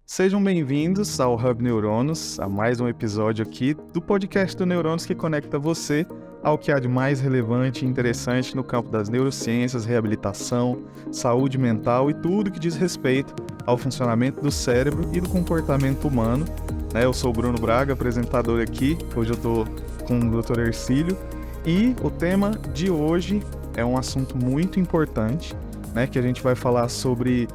Sejam bem-vindos ao Hub Neurônios, a mais um episódio aqui do podcast do Neurônios que conecta você ao que há de mais relevante e interessante no campo das neurociências, reabilitação, saúde mental e tudo que diz respeito ao funcionamento do cérebro e do comportamento humano. Eu sou o Bruno Braga, apresentador aqui. Hoje eu estou com o Dr. Hercílio e o tema de hoje é um assunto muito importante, que a gente vai falar sobre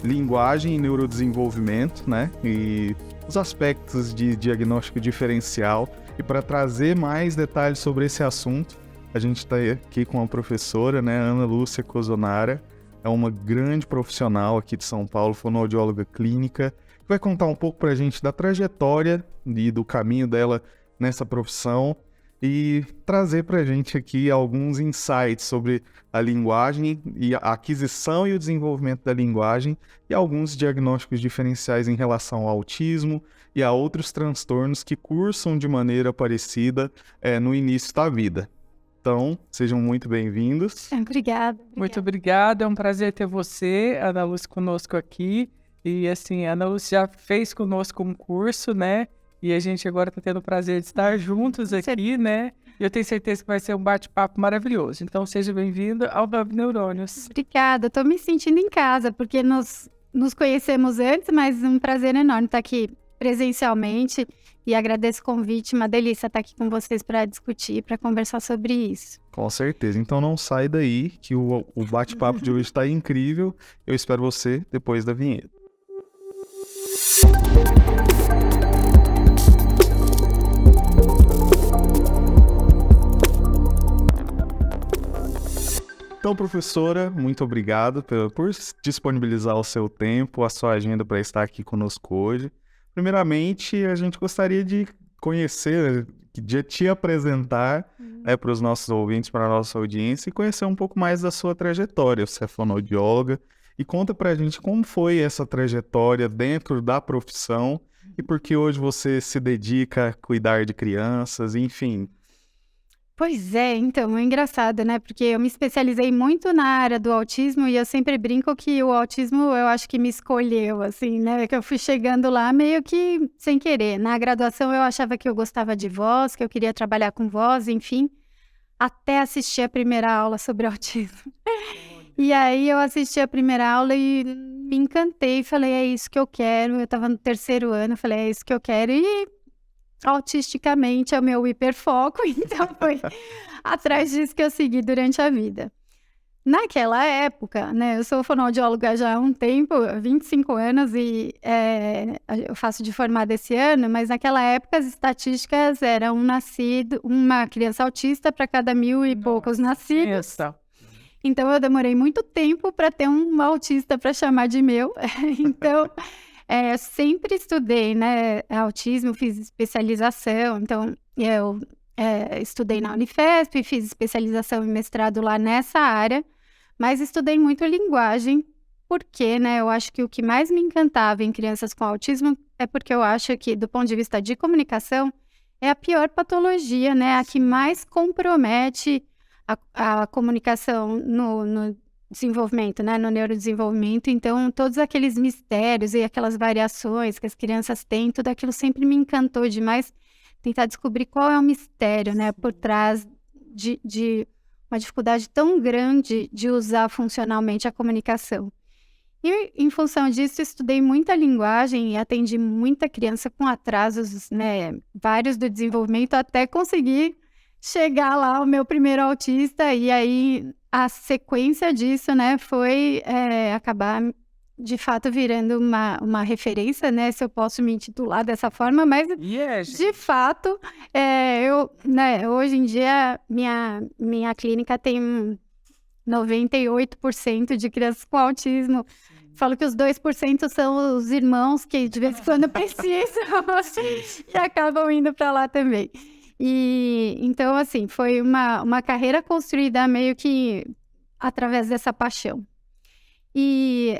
linguagem e neurodesenvolvimento, e os aspectos de diagnóstico diferencial. E para trazer mais detalhes sobre esse assunto, a gente está aqui com a professora, Ana Lúcia Cozonara, é uma grande profissional aqui de São Paulo, fonoaudióloga clínica, que vai contar um pouco para a gente da trajetória e do caminho dela nessa profissão, e trazer para a gente aqui alguns insights sobre a linguagem e a aquisição e o desenvolvimento da linguagem e alguns diagnósticos diferenciais em relação ao autismo e a outros transtornos que cursam de maneira parecida no início da vida. Então, sejam muito bem-vindos. Obrigada. Muito obrigada, é um prazer ter você, Ana Lúcia, conosco aqui. E assim, a Ana Lúcia já fez conosco um curso, E a gente agora está tendo o prazer de estar juntos aqui, E eu tenho certeza que vai ser um bate-papo maravilhoso. Então, seja bem-vindo ao Hub Neurônios. Obrigada, estou me sentindo em casa, porque nos conhecemos antes, mas um prazer enorme estar aqui presencialmente. E agradeço o convite, uma delícia estar aqui com vocês para discutir, para conversar sobre isso. Com certeza, então não sai daí, que o bate-papo de hoje está incrível. Eu espero você depois da vinheta. Então, professora, muito obrigado por disponibilizar o seu tempo, a sua agenda para estar aqui conosco hoje. Primeiramente, a gente gostaria de conhecer, de te apresentar para os nossos ouvintes, para a nossa audiência, e conhecer um pouco mais da sua trajetória. Você é fonoaudióloga, e conta para a gente como foi essa trajetória dentro da profissão e por que hoje você se dedica a cuidar de crianças, enfim. Pois é, então, é engraçado, Porque eu me especializei muito na área do autismo e eu sempre brinco que o autismo eu acho que me escolheu, assim, Que eu fui chegando lá meio que sem querer. Na graduação eu achava que eu gostava de voz, que eu queria trabalhar com voz, enfim, até assistir a primeira aula sobre autismo. E aí eu assisti a primeira aula e me encantei, falei, é isso que eu quero. Eu estava no 3º ano, falei, é isso que eu quero. E autisticamente é o meu hiperfoco, então foi atrás disso que eu segui durante a vida. Naquela época, eu sou fonoaudióloga já há um tempo, 25 anos, e eu faço de formada esse ano, mas naquela época as estatísticas eram uma criança autista para cada 1.000 e poucos nascidos. Então eu demorei muito tempo para ter um autista para chamar de meu, então... sempre estudei, autismo, fiz especialização, então eu estudei na Unifesp, fiz especialização e mestrado lá nessa área, mas estudei muito linguagem, porque, eu acho que o que mais me encantava em crianças com autismo é porque eu acho que, do ponto de vista de comunicação, é a pior patologia, a que mais compromete a comunicação no desenvolvimento, no neurodesenvolvimento. Então, todos aqueles mistérios e aquelas variações que as crianças têm, tudo aquilo sempre me encantou demais, tentar descobrir qual é o mistério, por trás de uma dificuldade tão grande de usar funcionalmente a comunicação. E, em função disso, estudei muita linguagem e atendi muita criança com atrasos, vários do desenvolvimento, até conseguir chegar lá ao meu primeiro autista, e aí a sequência disso, foi acabar de fato virando uma referência, se eu posso me intitular dessa forma, mas de fato, hoje em dia minha clínica tem 98% de crianças com autismo. Falo que os 2% são os irmãos que de vez em quando precisam e acabam indo para lá também. E então, assim, foi uma carreira construída meio que através dessa paixão. E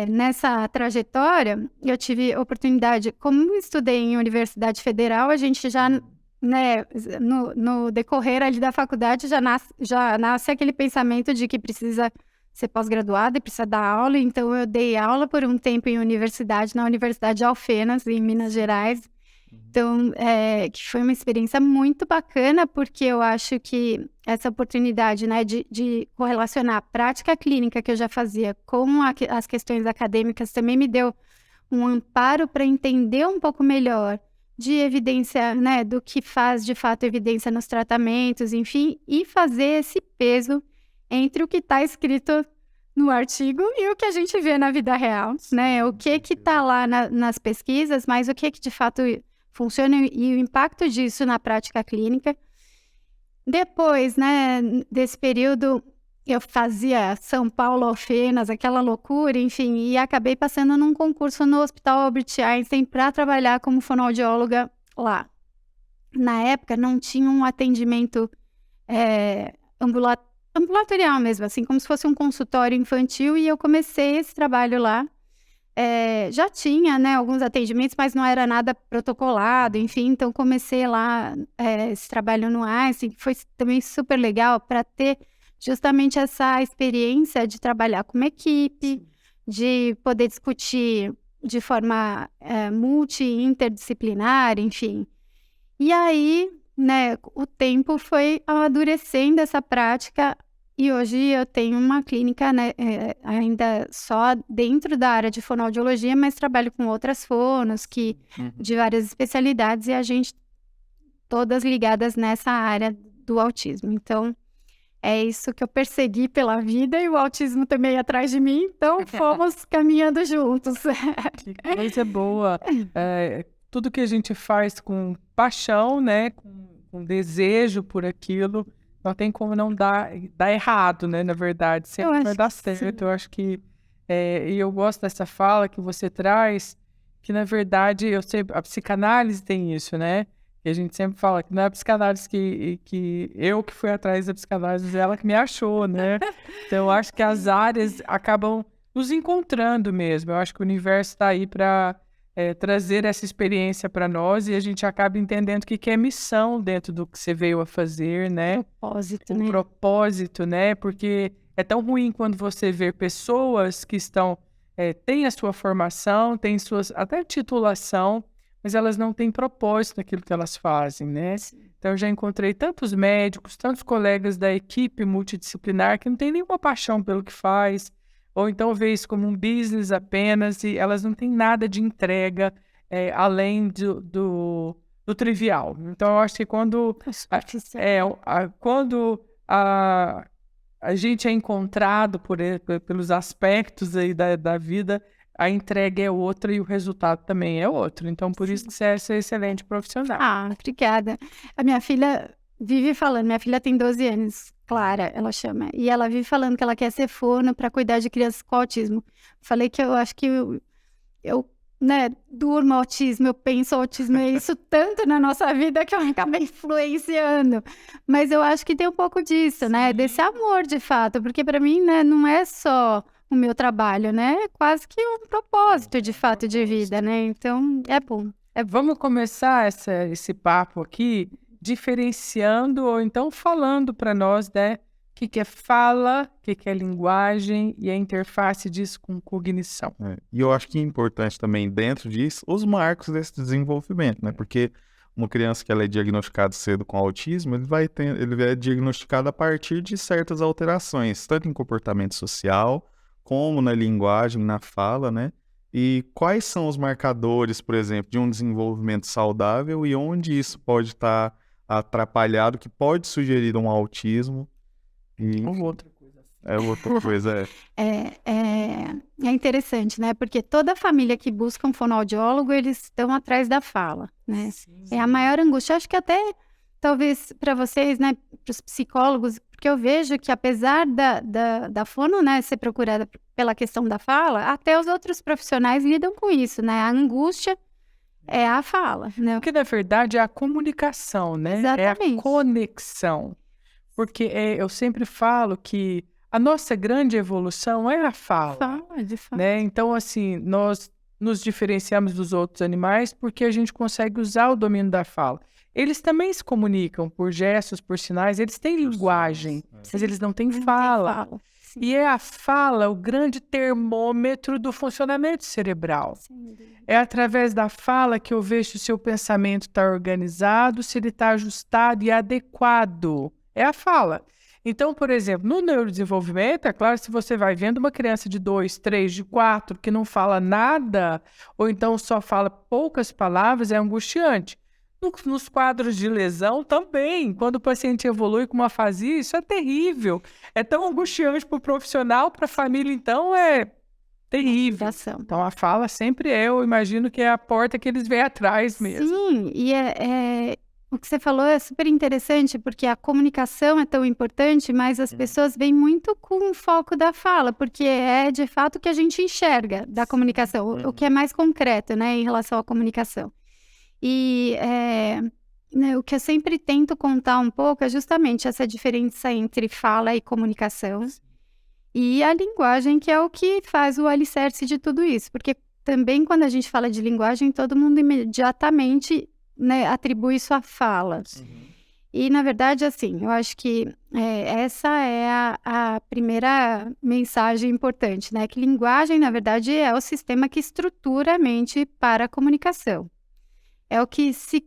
nessa trajetória, eu tive oportunidade, como estudei em Universidade Federal, a gente já, no decorrer ali da faculdade, já nasce aquele pensamento de que precisa ser pós-graduada e precisa dar aula, então eu dei aula por um tempo em universidade, na Universidade de Alfenas, em Minas Gerais. Então, que foi uma experiência muito bacana, porque eu acho que essa oportunidade, né, de correlacionar a prática clínica que eu já fazia com as questões acadêmicas também me deu um amparo para entender um pouco melhor de evidência, né, do que faz de fato evidência nos tratamentos, enfim, e fazer esse peso entre o que está escrito no artigo e o que a gente vê na vida real, né? O que está lá nas pesquisas, mas o que de fato funciona e o impacto disso na prática clínica. Depois, né, desse período, eu fazia São Paulo, Alfenas, aquela loucura, enfim, e acabei passando num concurso no Hospital Albert Einstein para trabalhar como fonoaudióloga lá. Na época, não tinha um atendimento ambulatorial mesmo, assim, como se fosse um consultório infantil, e eu comecei esse trabalho lá. Já tinha, né, alguns atendimentos, mas não era nada protocolado, enfim, então comecei lá esse trabalho no Einstein, que foi também super legal para ter justamente essa experiência de trabalhar com uma equipe, de poder discutir de forma multi-interdisciplinar, enfim. E aí, né, o tempo foi amadurecendo essa prática e hoje eu tenho uma clínica, né, ainda só dentro da área de fonoaudiologia, mas trabalho com outras fonos de várias especialidades e a gente todas ligadas nessa área do autismo. Então, é isso que eu persegui pela vida e o autismo também atrás de mim, então fomos caminhando juntos. Que coisa boa. Tudo que a gente faz com paixão, né, com desejo por aquilo, não tem como não dar errado, né, na verdade, sempre vai dar certo. Eu acho que, e eu gosto dessa fala que você traz, que na verdade, a psicanálise tem isso, né? E a gente sempre fala que não é a psicanálise que eu que fui atrás da psicanálise, ela que me achou, né? Então, eu acho que as áreas acabam nos encontrando mesmo. Eu acho que o universo está aí para trazer essa experiência para nós e a gente acaba entendendo o que é missão dentro do que você veio a fazer, né? Propósito, né? Propósito, né? Porque é tão ruim quando você vê pessoas que têm a sua formação, têm até titulação, mas elas não têm propósito naquilo que elas fazem, né? Então, eu já encontrei tantos médicos, tantos colegas da equipe multidisciplinar que não tem nenhuma paixão pelo que faz, ou então vê isso como um business apenas e elas não têm nada de entrega além do trivial. Então, eu acho que quando a gente é encontrado pelos aspectos aí da vida, a entrega é outra e o resultado também é outro. Então, por isso que você é excelente profissional. Ah, obrigada. A minha filha vive falando, minha filha tem 12 anos, Clara, ela chama, e ela vive falando que ela quer ser fono para cuidar de crianças com autismo. Falei que eu acho que eu né, durmo autismo, eu penso autismo, é isso tanto na nossa vida que eu acabei influenciando. Mas eu acho que tem um pouco disso, né, desse amor de fato, porque para mim, né, não é só o meu trabalho, né? É quase que um propósito de fato de vida, né? Então, é bom. Vamos começar esse papo aqui diferenciando ou então falando para nós, né? O que é fala, o que é linguagem e a interface disso com cognição. E eu acho que é importante também, dentro disso, os marcos desse desenvolvimento, né? Porque uma criança que ela é diagnosticada cedo com autismo, ele é diagnosticado a partir de certas alterações, tanto em comportamento social, como na linguagem, na fala, né? E quais são os marcadores, por exemplo, de um desenvolvimento saudável e onde isso pode estar atrapalhado, que pode sugerir um autismo? Ou outra coisa. Outra coisa, É interessante, né? Porque toda família que busca um fonoaudiólogo, eles estão atrás da fala, né? Sim. É a maior angústia. Acho que até, talvez, para vocês, né? Para os psicólogos, porque eu vejo que apesar da fono, né, ser procurada pela questão da fala, até os outros profissionais lidam com isso, né? A angústia é a fala, né? Porque, na verdade, é a comunicação, né? Exatamente. É a conexão. Porque eu sempre falo que a nossa grande evolução é a fala. De fato. Né? Então, assim, nós nos diferenciamos dos outros animais porque a gente consegue usar o domínio da fala. Eles também se comunicam por gestos, por sinais, eles têm linguagem, mas eles não têm fala. E é a fala o grande termômetro do funcionamento cerebral. É através da fala que eu vejo se o seu pensamento está organizado, se ele está ajustado e adequado. É a fala. Então, por exemplo, no neurodesenvolvimento, é claro, se você vai vendo uma criança de 2, 3, de 4 que não fala nada, ou então só fala poucas palavras, é angustiante. Nos quadros de lesão também, quando o paciente evolui com uma afasia, isso é terrível. É tão angustiante para o profissional, para a família, então é terrível. Então a fala sempre eu imagino que é a porta que eles vêm atrás mesmo. Sim, e o que você falou é super interessante, porque a comunicação é tão importante, mas as pessoas vêm muito com o foco da fala, porque é de fato o que a gente enxerga da comunicação, o que é mais concreto, né, em relação à comunicação. E né, o que eu sempre tento contar um pouco é justamente essa diferença entre fala e comunicação. E a linguagem, que é o que faz o alicerce de tudo isso. Porque também quando a gente fala de linguagem, todo mundo imediatamente, né, atribui isso à fala. E, na verdade, assim, eu acho que essa é a primeira mensagem importante, né? Que linguagem, na verdade, é o sistema que estrutura a mente para a comunicação. É o que se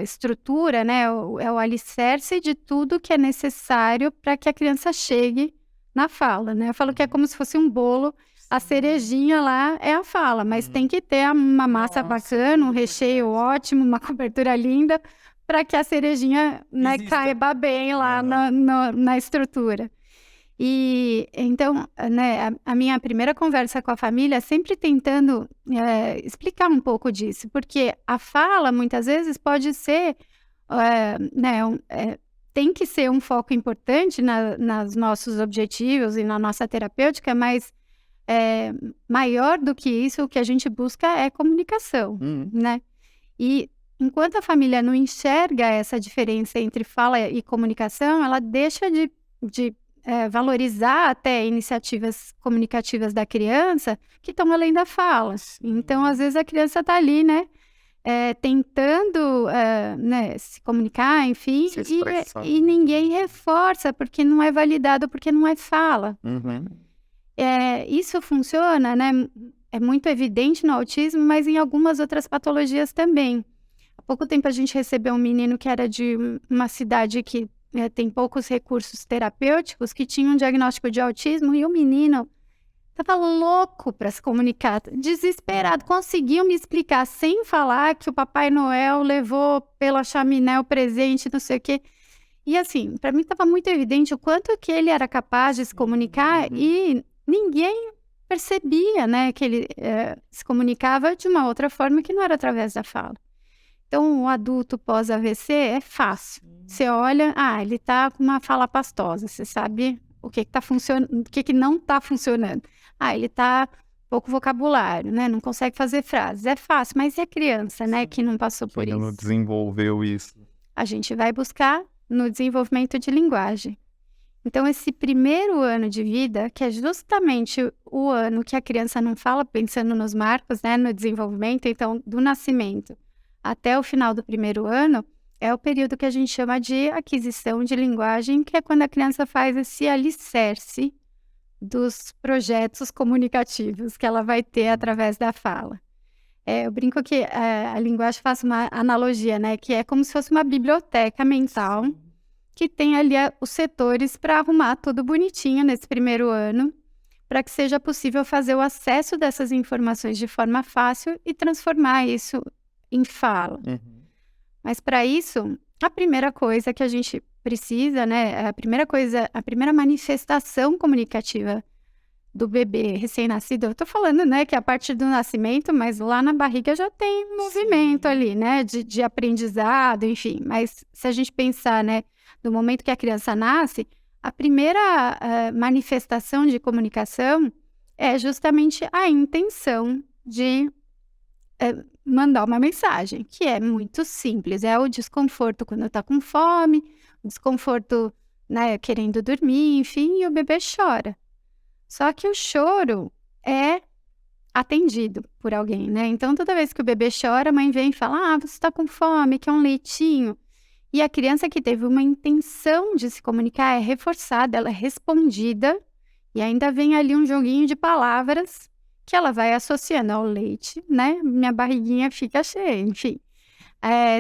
estrutura, né? É o alicerce de tudo que é necessário para que a criança chegue na fala, né? Eu falo que é como se fosse um bolo, a cerejinha lá é a fala, mas tem que ter uma massa bacana, um recheio ótimo, uma cobertura linda, para que a cerejinha, né, caiba bem lá na estrutura. E então, né, a minha primeira conversa com a família é sempre tentando explicar um pouco disso, porque a fala muitas vezes pode ser, tem que ser um foco importante nos nossos objetivos e na nossa terapêutica, mas maior do que isso, o que a gente busca é comunicação, né? E enquanto a família não enxerga essa diferença entre fala e comunicação, ela deixa de valorizar até iniciativas comunicativas da criança que estão além da fala. Então, às vezes, a criança está ali, né, tentando né, se comunicar, enfim, e ninguém reforça, porque não é validado, porque não é fala. Isso funciona, né, é muito evidente no autismo, mas em algumas outras patologias também. Há pouco tempo a gente recebeu um menino que era de uma cidade que tem poucos recursos terapêuticos, que tinha um diagnóstico de autismo, e o menino estava louco para se comunicar, desesperado, conseguiu me explicar sem falar que o Papai Noel levou pela chaminé o presente, não sei o quê. E assim, para mim estava muito evidente o quanto que ele era capaz de se comunicar e ninguém percebia, né, que ele se comunicava de uma outra forma que não era através da fala. Então, o adulto pós-AVC é fácil. Você olha, ele tá com uma fala pastosa. Você sabe o que tá funcionando, o que não tá funcionando. Ele tá pouco vocabulário, né? Não consegue fazer frases. É fácil, mas e a criança, né, que não passou por isso? Não desenvolveu isso. A gente vai buscar no desenvolvimento de linguagem. Então, esse primeiro ano de vida, que é justamente o ano que a criança não fala, pensando nos marcos, né, no desenvolvimento, então, do nascimento até o final do primeiro ano, é o período que a gente chama de aquisição de linguagem, que é quando a criança faz esse alicerce dos projetos comunicativos que ela vai ter através da fala. Eu brinco que a linguagem faz uma analogia, né, que é como se fosse uma biblioteca mental, que tem ali os setores para arrumar tudo bonitinho nesse primeiro ano, para que seja possível fazer o acesso dessas informações de forma fácil e transformar isso em fala. Mas para isso, a primeira coisa que a gente precisa, né, a primeira manifestação comunicativa do bebê recém-nascido, eu tô falando, né, que é a partir do nascimento, mas lá na barriga já tem movimento ali, né, de aprendizado, enfim. Mas se a gente pensar, né, no momento que a criança nasce, a primeira manifestação de comunicação é justamente a intenção de mandar uma mensagem, que é muito simples. É o desconforto quando está com fome, o desconforto, né, querendo dormir, enfim, e o bebê chora. Só que o choro é atendido por alguém, né? Então, toda vez que o bebê chora, a mãe vem e fala, você está com fome, quer um leitinho? E a criança que teve uma intenção de se comunicar é reforçada, ela é respondida, e ainda vem ali um joguinho de palavras que ela vai associando ao leite, né? Minha barriguinha fica cheia, enfim.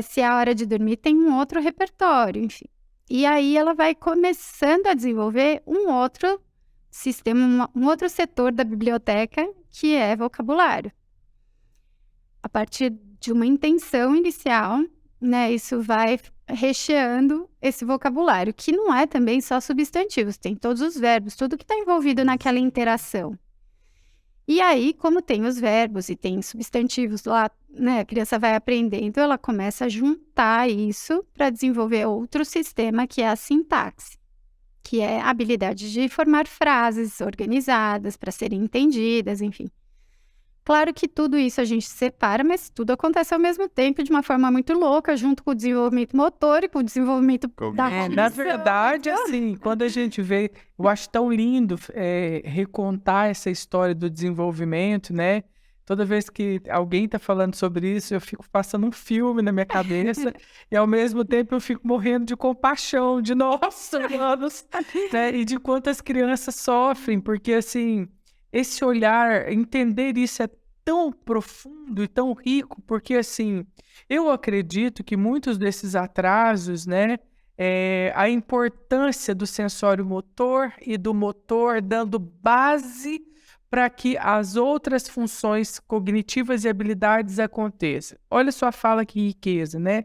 Se é a hora de dormir, tem um outro repertório, enfim. E aí ela vai começando a desenvolver um outro sistema, um outro setor da biblioteca, que é vocabulário. A partir de uma intenção inicial, né, isso vai recheando esse vocabulário, que não é também só substantivos, tem todos os verbos, tudo que está envolvido naquela interação. E aí, como tem os verbos e tem substantivos lá, né, a criança vai aprendendo, ela começa a juntar isso para desenvolver outro sistema, que é a sintaxe, que é a habilidade de formar frases organizadas para serem entendidas, enfim. Claro que tudo isso a gente separa, mas tudo acontece ao mesmo tempo, de uma forma muito louca, junto com o desenvolvimento motor e com o desenvolvimento da Na verdade, assim, quando a gente vê, eu acho tão lindo recontar essa história do desenvolvimento, né? Toda vez que alguém está falando sobre isso, eu fico passando um filme na minha cabeça e, ao mesmo tempo, eu fico morrendo de compaixão, de nossa, anos, né? E de quantas crianças sofrem, porque, assim, esse olhar, entender isso é tão profundo e tão rico, porque, assim, eu acredito que muitos desses atrasos, né, a importância do sensório motor e do motor dando base para que as outras funções cognitivas e habilidades aconteçam. Olha só a fala, que riqueza, né?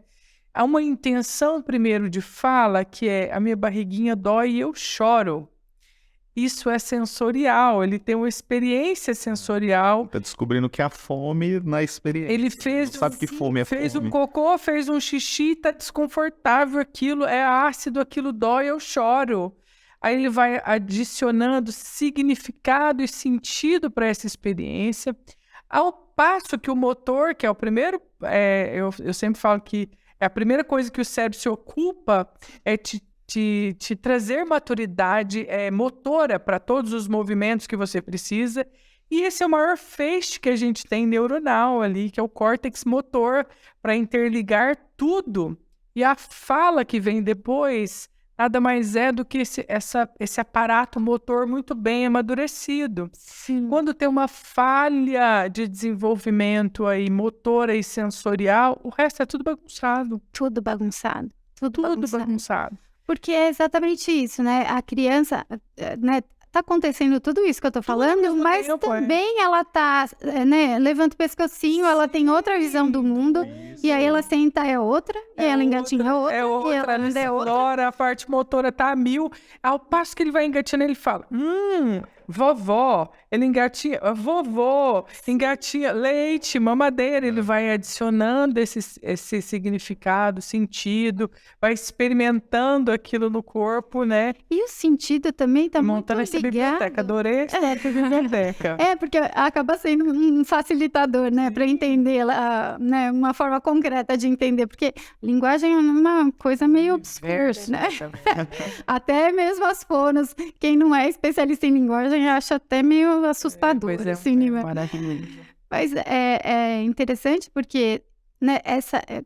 Há uma intenção primeiro de fala, que é: a minha barriguinha dói e eu choro. Isso é sensorial, ele tem uma experiência sensorial. Tá descobrindo que é a fome na experiência. Ele fez, não sabe que fome é fez fome. um cocô, fez um xixi, tá desconfortável, aquilo é ácido, aquilo dói, eu choro. Aí ele vai adicionando significado e sentido para essa experiência, ao passo que o motor, que é o primeiro, eu sempre falo que é a primeira coisa que o cérebro se ocupa, é te trazer maturidade motora para todos os movimentos que você precisa. E esse é o maior feixe que a gente tem neuronal ali, que é o córtex motor, para interligar tudo. E a fala que vem depois nada mais é do que esse aparato motor muito bem amadurecido. Sim. Quando tem uma falha de desenvolvimento aí, motora e sensorial, o resto é tudo bagunçado. Tudo bagunçado. Tudo bagunçado. Porque é exatamente isso, né? A criança, né? Tá acontecendo tudo isso que eu tô falando, mas também ela tá, né? Levanta o pescocinho, ela tem outra visão do mundo, e aí ela senta, é outra, e ela engatinha outra, e ela anda é outra. A parte motora tá a 1000, ao passo que ele vai engatinhando, ele fala, vovó, ele engatinha, vovô, engatinha, leite, mamadeira, ele vai adicionando esse significado, sentido, vai experimentando aquilo no corpo, né? E o sentido também tá montando muito essa biblioteca, adorei essa biblioteca. Porque acaba sendo um facilitador, né, para entender, né, uma forma concreta de entender, porque linguagem é uma coisa meio obscura, né? Até mesmo as fonos, quem não é especialista em linguagem acha até meio assustador. Maravilhoso. Mas é interessante porque, né,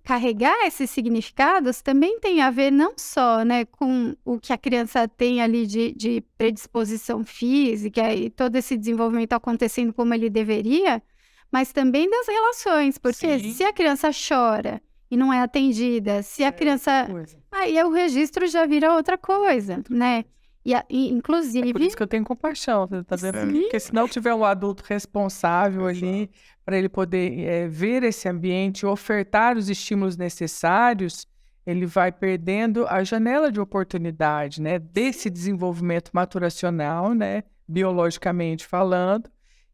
carregar esses significados também tem a ver não só, né, com o que a criança tem ali de predisposição física e todo esse desenvolvimento acontecendo como ele deveria, mas também das relações, porque se a criança chora e não é atendida, se a criança... Aí o registro já vira outra coisa, né? E inclusive... É por isso que eu tenho compaixão, tá vendo? Porque se não tiver um adulto responsável ali, para ele poder ver esse ambiente, ofertar os estímulos necessários, ele vai perdendo a janela de oportunidade, né? Desse desenvolvimento maturacional, né? Biologicamente falando,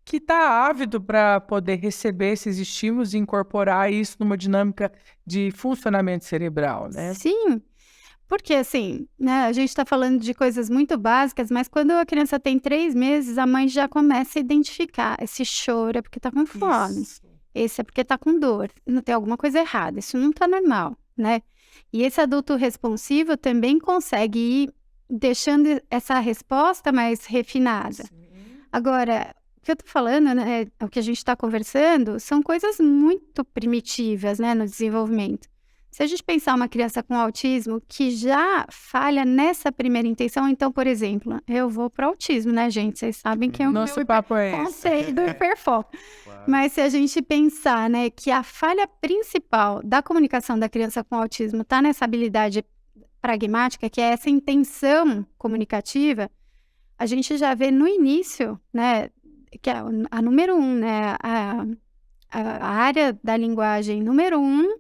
que está ávido para poder receber esses estímulos e incorporar isso numa dinâmica de funcionamento cerebral, né? Sim. Porque, assim, né, a gente está falando de coisas muito básicas, mas quando a criança tem 3 meses, a mãe já começa a identificar. Esse choro é porque está com fome. Esse é porque está com dor. Não tem alguma coisa errada. Isso não está normal, né? E esse adulto responsivo também consegue ir deixando essa resposta mais refinada. Agora, o que eu estou falando, né, o que a gente está conversando, são coisas muito primitivas, né, no desenvolvimento. Se a gente pensar uma criança com autismo que já falha nessa primeira intenção, então, por exemplo, eu vou para o autismo, né, gente? Vocês sabem que é o Nosso papo é esse. conceito do hiperfoco. Mas se a gente pensar, né, que a falha principal da comunicação da criança com autismo está nessa habilidade pragmática, que é essa intenção comunicativa, a gente já vê no início, né, que é a número 1, né, a área da linguagem número 1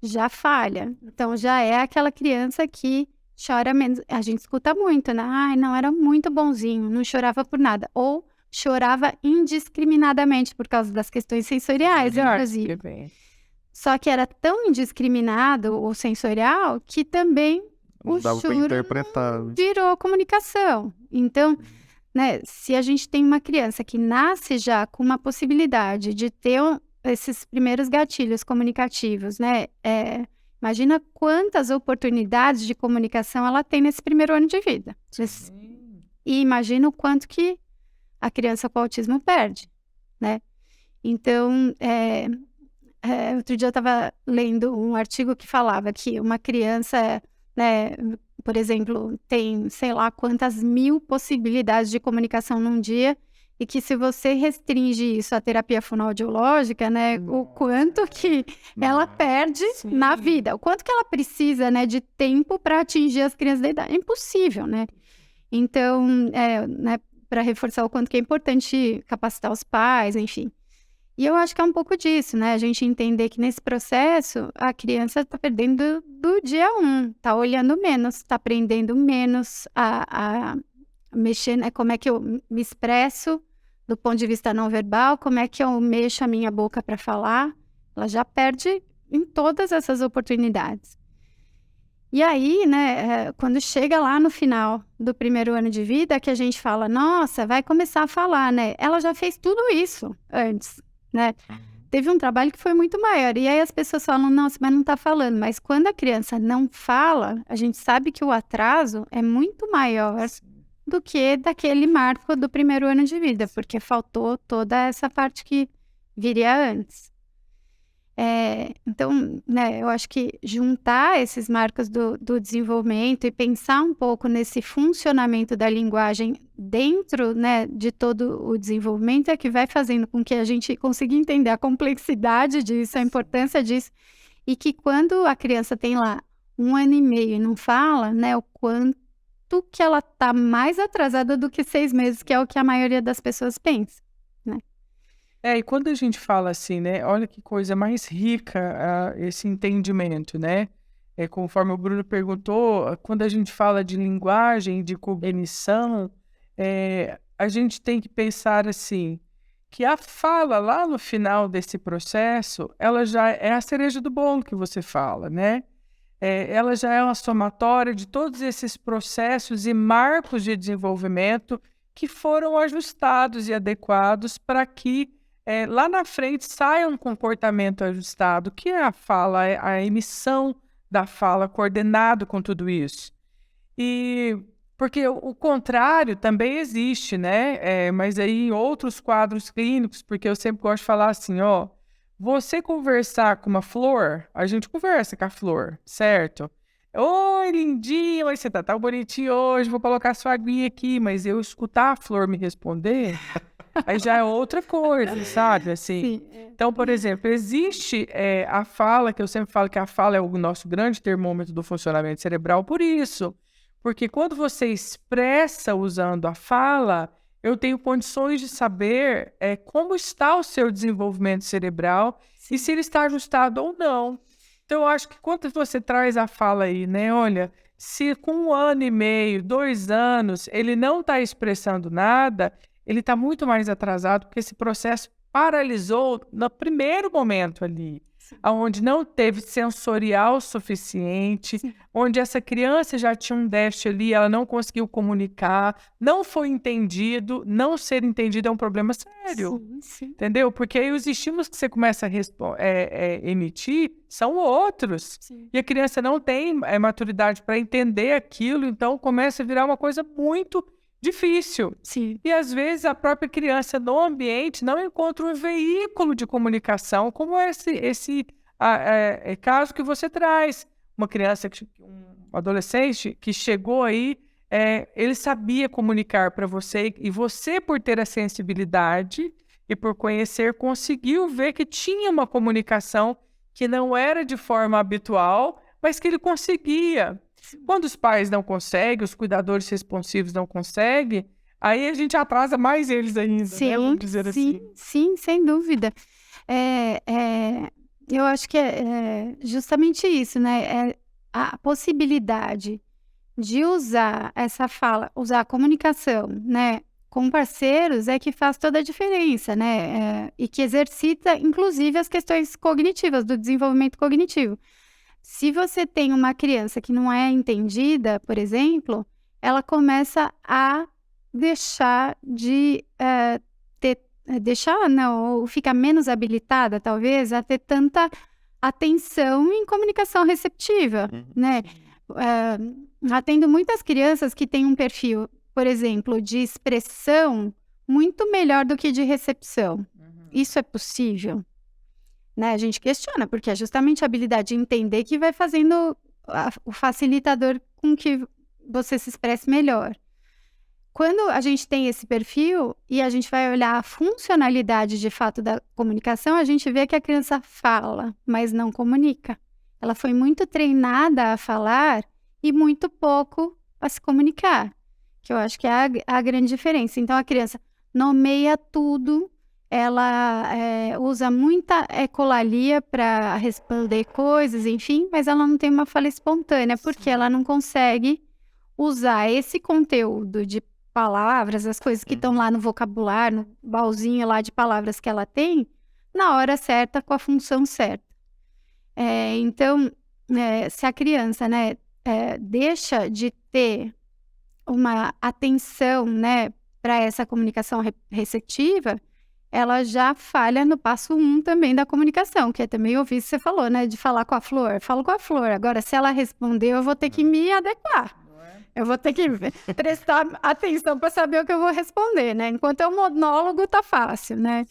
já falha. Então, já é aquela criança que chora menos. A gente escuta muito, né? Ai, não, era muito bonzinho, não chorava por nada. Ou chorava indiscriminadamente por causa das questões sensoriais, inclusive. Só que era tão indiscriminado ou sensorial que também o Dava para choro interpretar. virou comunicação. Então, né, se a gente tem uma criança que nasce já com uma possibilidade de ter esses primeiros gatilhos comunicativos, né? Imagina quantas oportunidades de comunicação ela tem nesse primeiro ano de vida. E imagina o quanto que a criança com autismo perde, né? Então, outro dia eu estava lendo um artigo que falava que uma criança, né, por exemplo, tem sei lá quantas mil possibilidades de comunicação num dia, e que se você restringe isso à terapia fonoaudiológica, né, o quanto que ela perde na vida, o quanto que ela precisa, né, de tempo para atingir as crianças da idade. É impossível, né? Então, né, para reforçar o quanto que é importante capacitar os pais, enfim. E eu acho que é um pouco disso, né? A gente entender que nesse processo a criança está perdendo do dia 1, está olhando menos, está aprendendo menos a mexer, né? Como é que eu me expresso do ponto de vista não verbal, como é que eu mexo a minha boca para falar. Ela já perde em todas essas oportunidades. E aí, né, quando chega lá no final do primeiro ano de vida, que a gente fala, nossa, vai começar a falar, né? Ela já fez tudo isso antes, né? Teve um trabalho que foi muito maior. E aí as pessoas falam, nossa, mas não está falando. Mas quando a criança não fala, a gente sabe que o atraso é muito maior do que daquele marco do primeiro ano de vida, porque faltou toda essa parte que viria antes. Então, né, eu acho que juntar esses marcos do desenvolvimento e pensar um pouco nesse funcionamento da linguagem dentro, né, de todo o desenvolvimento é que vai fazendo com que a gente consiga entender a complexidade disso, a importância disso, e que quando a criança tem lá 1 ano e meio e não fala, né, o quanto que ela está mais atrasada do que 6 meses, que é o que a maioria das pessoas pensa, né? E quando a gente fala assim, né? Olha que coisa mais rica esse entendimento, né? Conforme o Bruno perguntou, quando a gente fala de linguagem, de cognição, a gente tem que pensar assim, que a fala lá no final desse processo, ela já é a cereja do bolo que você fala, né? Ela já é uma somatória de todos esses processos e marcos de desenvolvimento que foram ajustados e adequados para que lá na frente saia um comportamento ajustado, que é a fala, a emissão da fala coordenado com tudo isso. E porque o contrário também existe, né? Mas aí em outros quadros clínicos, porque eu sempre gosto de falar assim, ó, você conversar com uma flor, a gente conversa com a flor, certo? Oi, lindinho, você tá tão bonitinho hoje, vou colocar sua aguinha aqui, mas eu escutar a flor me responder, aí já é outra coisa, sabe? Assim. Sim. Então, por exemplo, existe a fala, que eu sempre falo que a fala é o nosso grande termômetro do funcionamento cerebral, por isso. Porque quando você expressa usando a fala, eu tenho condições de saber como está o seu desenvolvimento cerebral e se ele está ajustado ou não. Então, eu acho que quando você traz a fala aí, né? Olha, se com 1 ano e meio, 2 anos, ele não está expressando nada, ele está muito mais atrasado, porque esse processo paralisou no primeiro momento ali, onde não teve sensorial suficiente, onde essa criança já tinha um déficit ali, ela não conseguiu comunicar, não foi entendido, não ser entendido é um problema sério, entendeu? Porque aí os estímulos que você começa a emitir são outros, e a criança não tem maturidade para entender aquilo, então começa a virar uma coisa muito difícil. E às vezes a própria criança no ambiente não encontra um veículo de comunicação como esse caso que você traz, uma criança, um adolescente que chegou aí, ele sabia comunicar para você, e você, por ter a sensibilidade e por conhecer, conseguiu ver que tinha uma comunicação que não era de forma habitual, mas que ele conseguia. Quando os pais não conseguem, os cuidadores responsivos não conseguem, aí a gente atrasa mais eles ainda, né? Vamos dizer assim. Sim, sem dúvida. Eu acho que é justamente isso, né? A possibilidade de usar essa fala, usar a comunicação, né, com parceiros é que faz toda a diferença, né? E que exercita, inclusive, as questões cognitivas, do desenvolvimento cognitivo. Se você tem uma criança que não é entendida, por exemplo, ela começa a deixar de ou fica menos habilitada, talvez, a ter tanta atenção em comunicação receptiva, né? Atendo muitas crianças que têm um perfil, por exemplo, de expressão muito melhor do que de recepção. Isso é possível? Né? A gente questiona, porque é justamente a habilidade de entender que vai fazendo o facilitador com que você se expresse melhor. Quando a gente tem esse perfil e a gente vai olhar a funcionalidade de fato da comunicação, a gente vê que a criança fala, mas não comunica. Ela foi muito treinada a falar e muito pouco a se comunicar, que eu acho que é a grande diferença. Então, a criança nomeia tudo, ela usa muita ecolalia para responder coisas, enfim, mas ela não tem uma fala espontânea, porque ela não consegue usar esse conteúdo de palavras, as coisas que estão lá no vocabulário, no baúzinho lá de palavras que ela tem, na hora certa, com a função certa. Então, se a criança, né, deixa de ter uma atenção, né, para essa comunicação receptiva, ela já falha no passo 1 também da comunicação, que é também ouvir isso que você falou, né, de falar com a flor. Falo com a flor. Agora, se ela responder, eu vou ter que me adequar. Eu vou ter que prestar atenção para saber o que eu vou responder, né? Enquanto é um monólogo, tá fácil, né?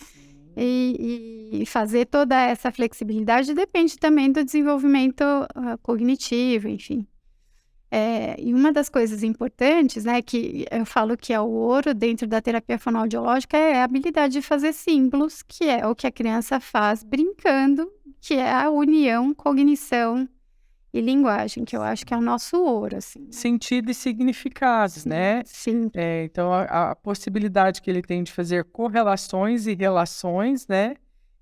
E fazer toda essa flexibilidade depende também do desenvolvimento cognitivo, enfim. E uma das coisas importantes, né, que eu falo que é o ouro dentro da terapia fonoaudiológica, é a habilidade de fazer símbolos, que é o que a criança faz brincando, que é a união, cognição e linguagem, que eu acho que é o nosso ouro, assim. Sentido e significados, né? Sim. Então, a possibilidade que ele tem de fazer correlações e relações, né?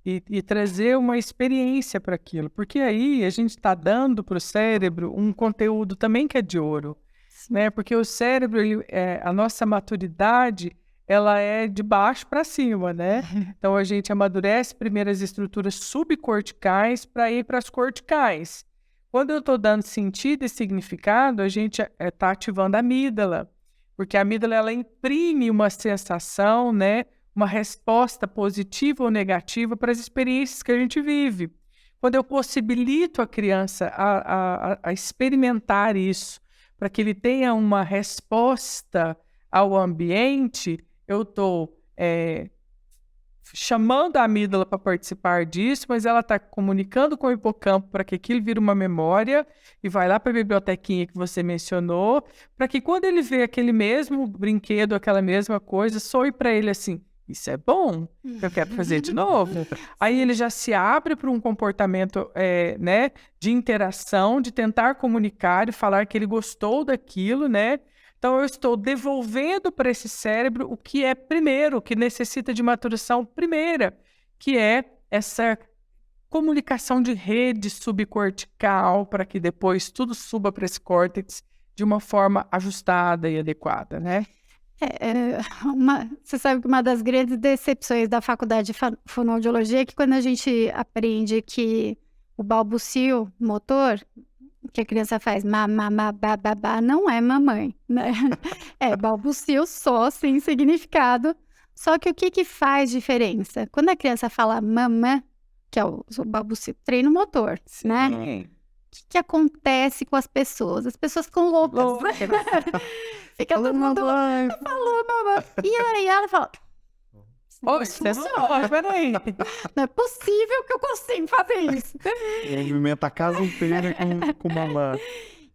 E trazer uma experiência para aquilo. Porque aí a gente está dando para o cérebro um conteúdo também que é de ouro, né? Porque o cérebro, a nossa maturidade, ela é de baixo para cima, né? Então, a gente amadurece primeiro as estruturas subcorticais para ir para as corticais. Quando eu estou dando sentido e significado, a gente está ativando a amígdala, porque a amígdala ela imprime uma sensação, né, uma resposta positiva ou negativa para as experiências que a gente vive. Quando eu possibilito a criança a experimentar isso, para que ele tenha uma resposta ao ambiente, eu estou chamando a amígdala para participar disso, mas ela está comunicando com o hipocampo para que aquilo vire uma memória e vai lá para a bibliotequinha que você mencionou, para que quando ele vê aquele mesmo brinquedo, aquela mesma coisa, soe para ele assim, isso é bom, eu quero fazer de novo. Aí ele já se abre para um comportamento né, de interação, de tentar comunicar e falar que ele gostou daquilo, né? Então, eu estou devolvendo para esse cérebro o que é primeiro, o que necessita de maturação primeira, que é essa comunicação de rede subcortical, para que depois tudo suba para esse córtex de uma forma ajustada e adequada, né? Você sabe que uma das grandes decepções da faculdade de fonoaudiologia é que quando a gente aprende que o balbucio motor, que a criança faz babá, não é mamãe, né? É balbucio só, sem significado. Só que o que faz diferença? Quando a criança fala mamã, que é o balbucio, treino motor, né? O que acontece com as pessoas? As pessoas ficam loucas, né? Fica todo mundo falou mamã. E aí ela fala, Ô, você não, peraí. Não é possível que eu consiga fazer isso. Movimenta a casa inteira com uma...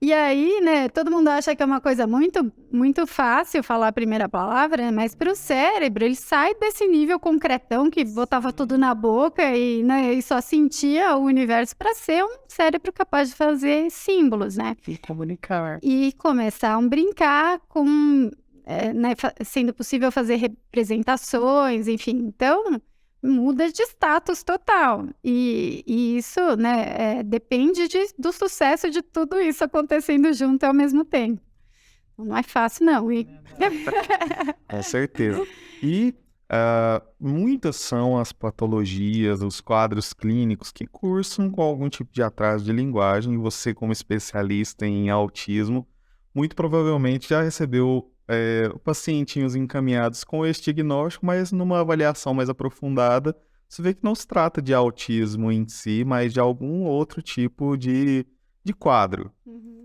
E aí, né, todo mundo acha que é uma coisa muito, muito fácil falar a primeira palavra, né, mas para o cérebro, ele sai desse nível concretão que botava tudo na boca e, né, e só sentia o universo para ser um cérebro capaz de fazer símbolos, né? E comunicar. E começar a brincar com, né, sendo possível fazer representações, enfim. Então, muda de status total. E isso, né, depende do sucesso de tudo isso acontecendo junto ao mesmo tempo. Não é fácil, não. Com certeza. E muitas são as patologias, os quadros clínicos que cursam com algum tipo de atraso de linguagem. E você, como especialista em autismo, muito provavelmente já recebeu pacientinhos encaminhados com esse diagnóstico, mas numa avaliação mais aprofundada, você vê que não se trata de autismo em si, mas de algum outro tipo de quadro,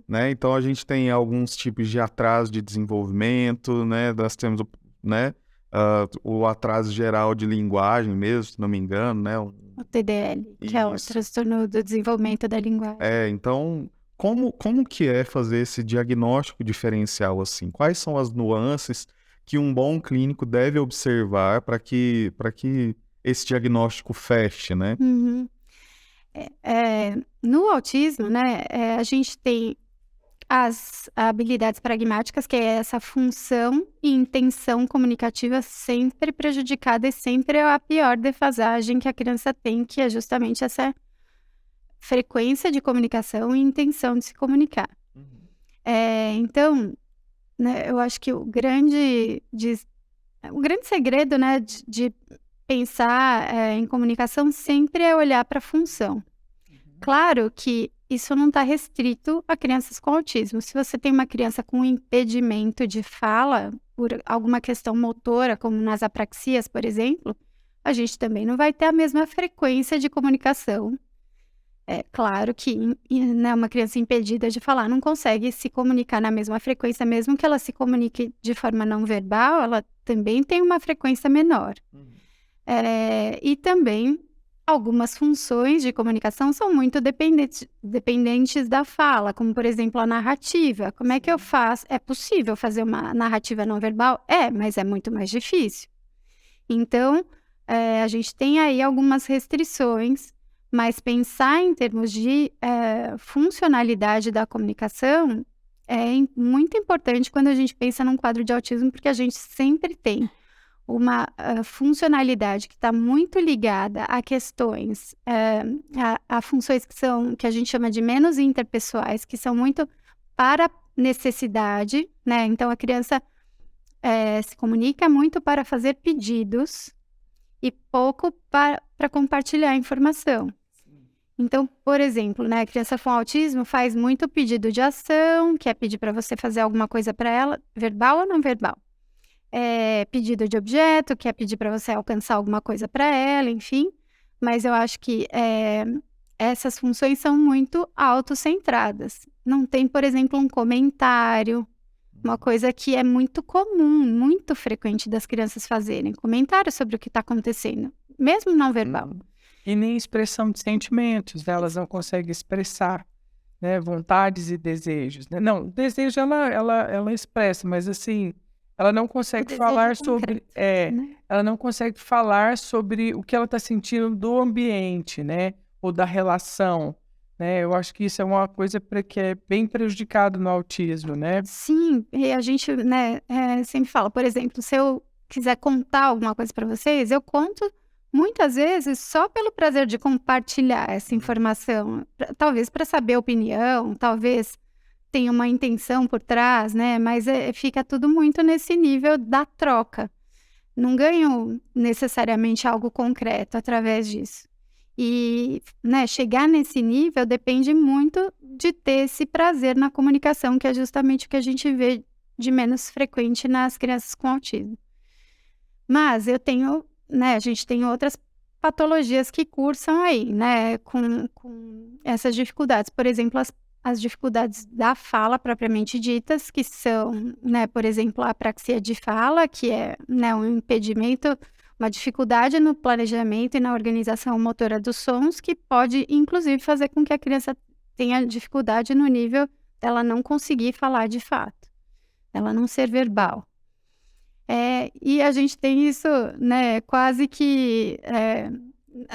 né? Então, a gente tem alguns tipos de atraso de desenvolvimento, né? Nós temos, né, o atraso geral de linguagem mesmo, se não me engano, né? O TDL, que é o transtorno do desenvolvimento da linguagem. Então... Como que é fazer esse diagnóstico diferencial assim? Quais são as nuances que um bom clínico deve observar para que esse diagnóstico feche, né? No autismo, né, a gente tem as habilidades pragmáticas, que é essa função e intenção comunicativa sempre prejudicada e sempre é a pior defasagem que a criança tem, que é justamente essa frequência de comunicação e intenção de se comunicar. Então, né, eu acho que o grande segredo, né, de pensar em comunicação sempre é olhar para a função. Claro que isso não está restrito a crianças com autismo. Se você tem uma criança com impedimento de fala, por alguma questão motora, como nas apraxias, por exemplo, a gente também não vai ter a mesma frequência de comunicação. É claro que né, uma criança impedida de falar não consegue se comunicar na mesma frequência, mesmo que ela se comunique de forma não verbal, ela também tem uma frequência menor. E também algumas funções de comunicação são muito dependentes da fala, como, por exemplo, a narrativa. Como é que eu faço? É possível fazer uma narrativa não verbal? Mas é muito mais difícil. Então, a gente tem aí algumas restrições, mas pensar em termos de funcionalidade da comunicação é muito importante quando a gente pensa num quadro de autismo, porque a gente sempre tem uma funcionalidade que está muito ligada a questões, a funções que a gente chama de menos interpessoais, que são muito para necessidade, né? Então, a criança se comunica muito para fazer pedidos e pouco para compartilhar informação. Então, por exemplo, né, a criança com autismo faz muito pedido de ação, quer pedir para você fazer alguma coisa para ela, verbal ou não verbal. Pedido de objeto, quer pedir para você alcançar alguma coisa para ela, enfim. Mas eu acho que essas funções são muito autocentradas. Não tem, por exemplo, um comentário, uma coisa que é muito comum, muito frequente das crianças fazerem. Comentário sobre o que está acontecendo, mesmo não verbal. E nem expressão de sentimentos, né? Elas não conseguem expressar, né, vontades e desejos, né? Não, desejo ela expressa, mas assim, ela não consegue falar sobre, né? Ela não consegue falar sobre o que ela está sentindo do ambiente, né? Ou da relação, né? Eu acho que isso é uma coisa que é bem prejudicado no autismo, né? Sim, e a gente, né, sempre fala, por exemplo, se eu quiser contar alguma coisa para vocês, eu conto muitas vezes só pelo prazer de compartilhar essa informação, talvez para saber a opinião, talvez tenha uma intenção por trás, né? Mas fica tudo muito nesse nível da troca. Não ganho necessariamente algo concreto através disso. E, né, chegar nesse nível depende muito de ter esse prazer na comunicação, que é justamente o que a gente vê de menos frequente nas crianças com autismo. Mas né, a gente tem outras patologias que cursam aí, né, com essas dificuldades. Por exemplo, as dificuldades da fala propriamente ditas, que são, né, por exemplo, a apraxia de fala, que é, né, um impedimento, uma dificuldade no planejamento e na organização motora dos sons, que pode, inclusive, fazer com que a criança tenha dificuldade no nível dela não conseguir falar de fato, ela não ser verbal. E a gente tem isso, né, quase que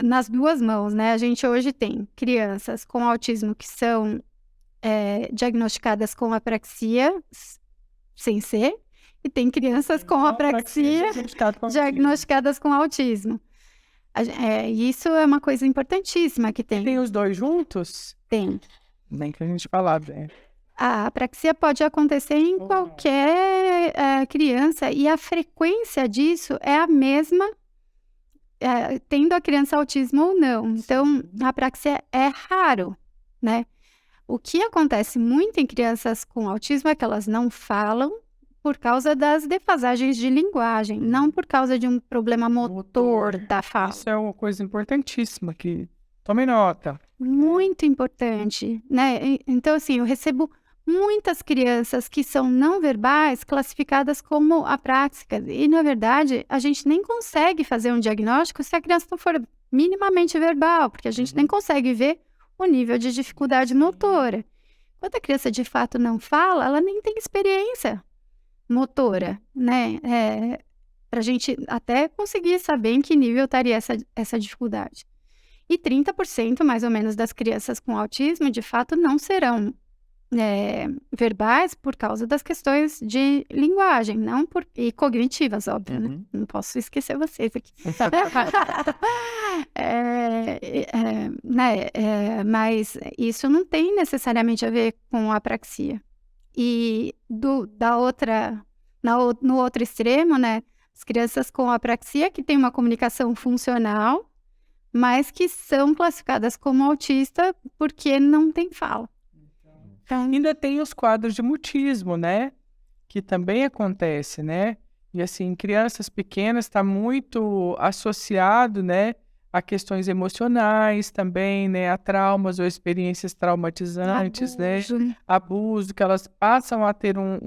nas duas mãos, né? A gente hoje tem crianças com autismo que são diagnosticadas com apraxia sem ser, e tem crianças com apraxia diagnosticadas com autismo. Isso é uma coisa importantíssima que tem. Tem os dois juntos? Tem. Nem que a gente falava, né? A apraxia pode acontecer em qualquer criança, e a frequência disso é a mesma, tendo a criança autismo ou não. Então, a apraxia é raro, né? O que acontece muito em crianças com autismo é que elas não falam por causa das defasagens de linguagem, não por causa de um problema motor da fala. Isso é uma coisa importantíssima que tome nota. Muito importante, né? Então, assim, eu recebo muitas crianças que são não verbais classificadas como apráxicas, e, na verdade, a gente nem consegue fazer um diagnóstico se a criança não for minimamente verbal, porque a gente nem consegue ver o nível de dificuldade motora. Quando a criança, de fato, não fala, ela nem tem experiência motora, né? Para a gente até conseguir saber em que nível estaria essa dificuldade. E 30% mais ou menos das crianças com autismo, de fato, não serão verbais por causa das questões de linguagem, e cognitivas, óbvio, né? Não posso esquecer vocês aqui. Mas isso não tem necessariamente a ver com apraxia. E no outro extremo, né, as crianças com apraxia que têm uma comunicação funcional, mas que são classificadas como autista porque não tem fala. Então, ainda tem os quadros de mutismo, né? Que também acontece, né? E assim, crianças pequenas está muito associado, né, a questões emocionais também, né, a traumas ou experiências traumatizantes, Abuso. né? Abuso, que elas passam a ter um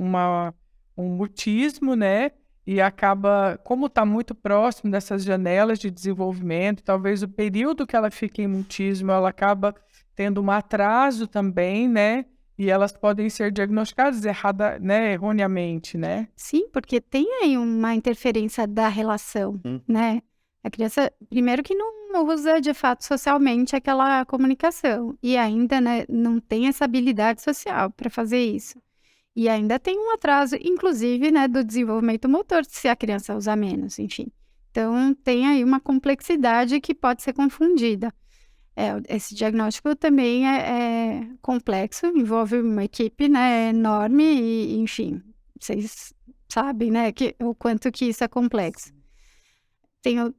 mutismo, né? E acaba, como está muito próximo dessas janelas de desenvolvimento, talvez o período que ela fica em mutismo, ela acaba tendo um atraso também, né? E elas podem ser diagnosticadas erroneamente, né? Sim, porque tem aí uma interferência da relação, né? A criança, primeiro que não usa de fato socialmente aquela comunicação, e ainda, né, não tem essa habilidade social para fazer isso. E ainda tem um atraso, inclusive, né, do desenvolvimento motor, se a criança usar menos, enfim. Então, tem aí uma complexidade que pode ser confundida. Esse diagnóstico também é complexo, envolve uma equipe, né, enorme e, enfim, vocês sabem, né, o quanto que isso é complexo. Tem o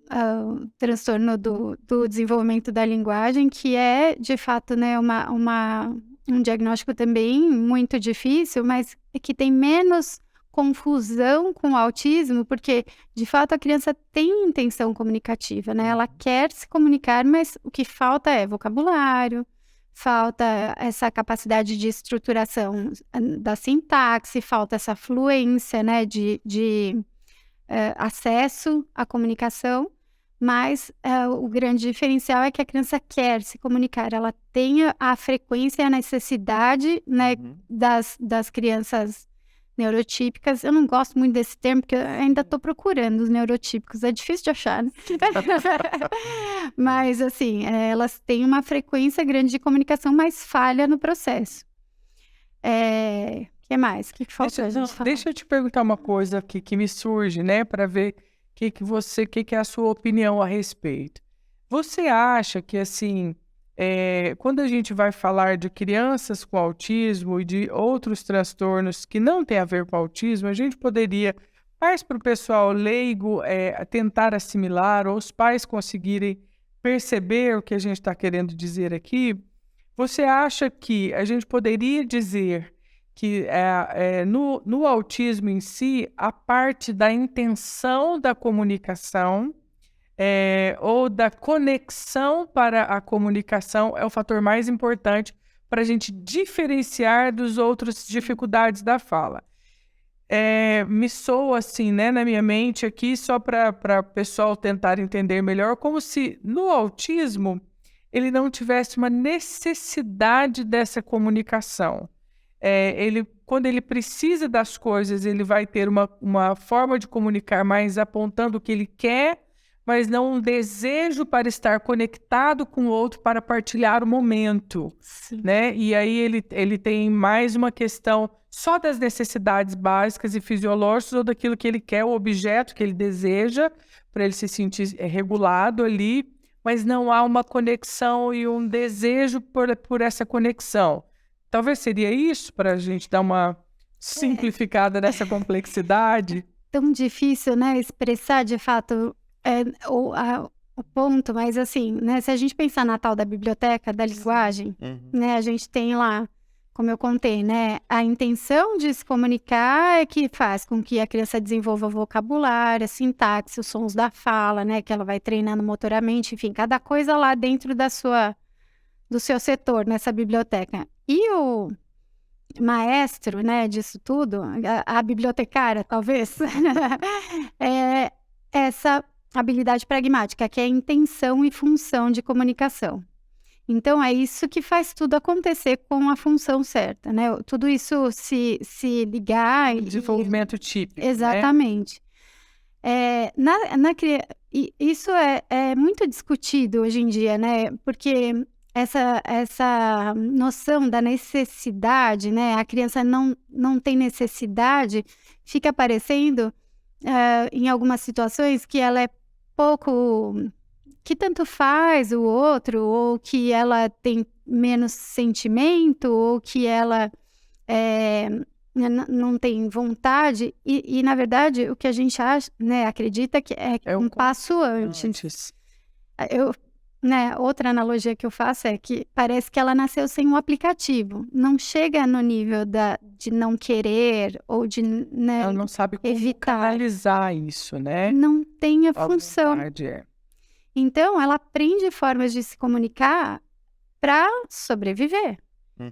transtorno do desenvolvimento da linguagem, que é, de fato, né, um diagnóstico também muito difícil, mas que tem menos confusão com o autismo, porque, de fato, a criança tem intenção comunicativa, né? Ela quer se comunicar, mas o que falta é vocabulário, falta essa capacidade de estruturação da sintaxe, falta essa fluência, né, de acesso à comunicação, mas o grande diferencial é que a criança quer se comunicar, ela tem a frequência e a necessidade, né, das crianças neurotípicas. Eu não gosto muito desse termo, porque eu ainda estou procurando os neurotípicos, é difícil de achar, né? Mas, assim, elas têm uma frequência grande de comunicação, mas falha no processo. O que mais? O que falta a gente falar? Deixa eu te perguntar uma coisa que me surge, né, para ver que é a sua opinião a respeito. Você acha que, assim, quando a gente vai falar de crianças com autismo e de outros transtornos que não têm a ver com autismo, a gente poderia, mais para o pessoal leigo, tentar assimilar, ou os pais conseguirem perceber o que a gente está querendo dizer aqui? Você acha que a gente poderia dizer que no autismo em si, a parte da intenção da comunicação ou da conexão para a comunicação é o fator mais importante para a gente diferenciar dos outras dificuldades da fala? me soa assim, né, na minha mente aqui, só para o pessoal tentar entender melhor, como se no autismo ele não tivesse uma necessidade dessa comunicação. Quando ele precisa das coisas, ele vai ter uma forma de comunicar mais apontando o que ele quer, mas não um desejo para estar conectado com o outro para partilhar o momento, né? E aí ele tem mais uma questão só das necessidades básicas e fisiológicas ou daquilo que ele quer, o objeto que ele deseja, para ele se sentir regulado ali, mas não há uma conexão e um desejo por essa conexão. Talvez seria isso, para a gente dar uma simplificada nessa complexidade. Tão difícil, né, expressar de fato o ponto, mas assim, né, se a gente pensar na tal da biblioteca da linguagem, né, a gente tem lá, como eu contei, né, a intenção de se comunicar é que faz com que a criança desenvolva vocabulário, a sintaxe, os sons da fala, né, que ela vai treinando motoramente, enfim, cada coisa lá dentro do seu setor, nessa biblioteca. E o maestro, né, disso tudo, a bibliotecária, talvez, é essa habilidade pragmática, que é a intenção e função de comunicação. Então, é isso que faz tudo acontecer com a função certa, né? Tudo isso se ligar... Desenvolvimento típico, exatamente. Né? Isso é muito discutido hoje em dia, né? Porque essa noção da necessidade, né? A criança não tem necessidade, fica parecendo, em algumas situações, que ela é pouco... que tanto faz o outro, ou que ela tem menos sentimento, ou que ela não tem vontade. E, na verdade, o que a gente acha, né, acredita que é um passo antes. Outra analogia que eu faço é que parece que ela nasceu sem um aplicativo. Não chega no nível de não querer ou de, né, ela não sabe como evitar. canalizar isso, né? Não tem a função. Vontade, Então, ela aprende formas de se comunicar para sobreviver.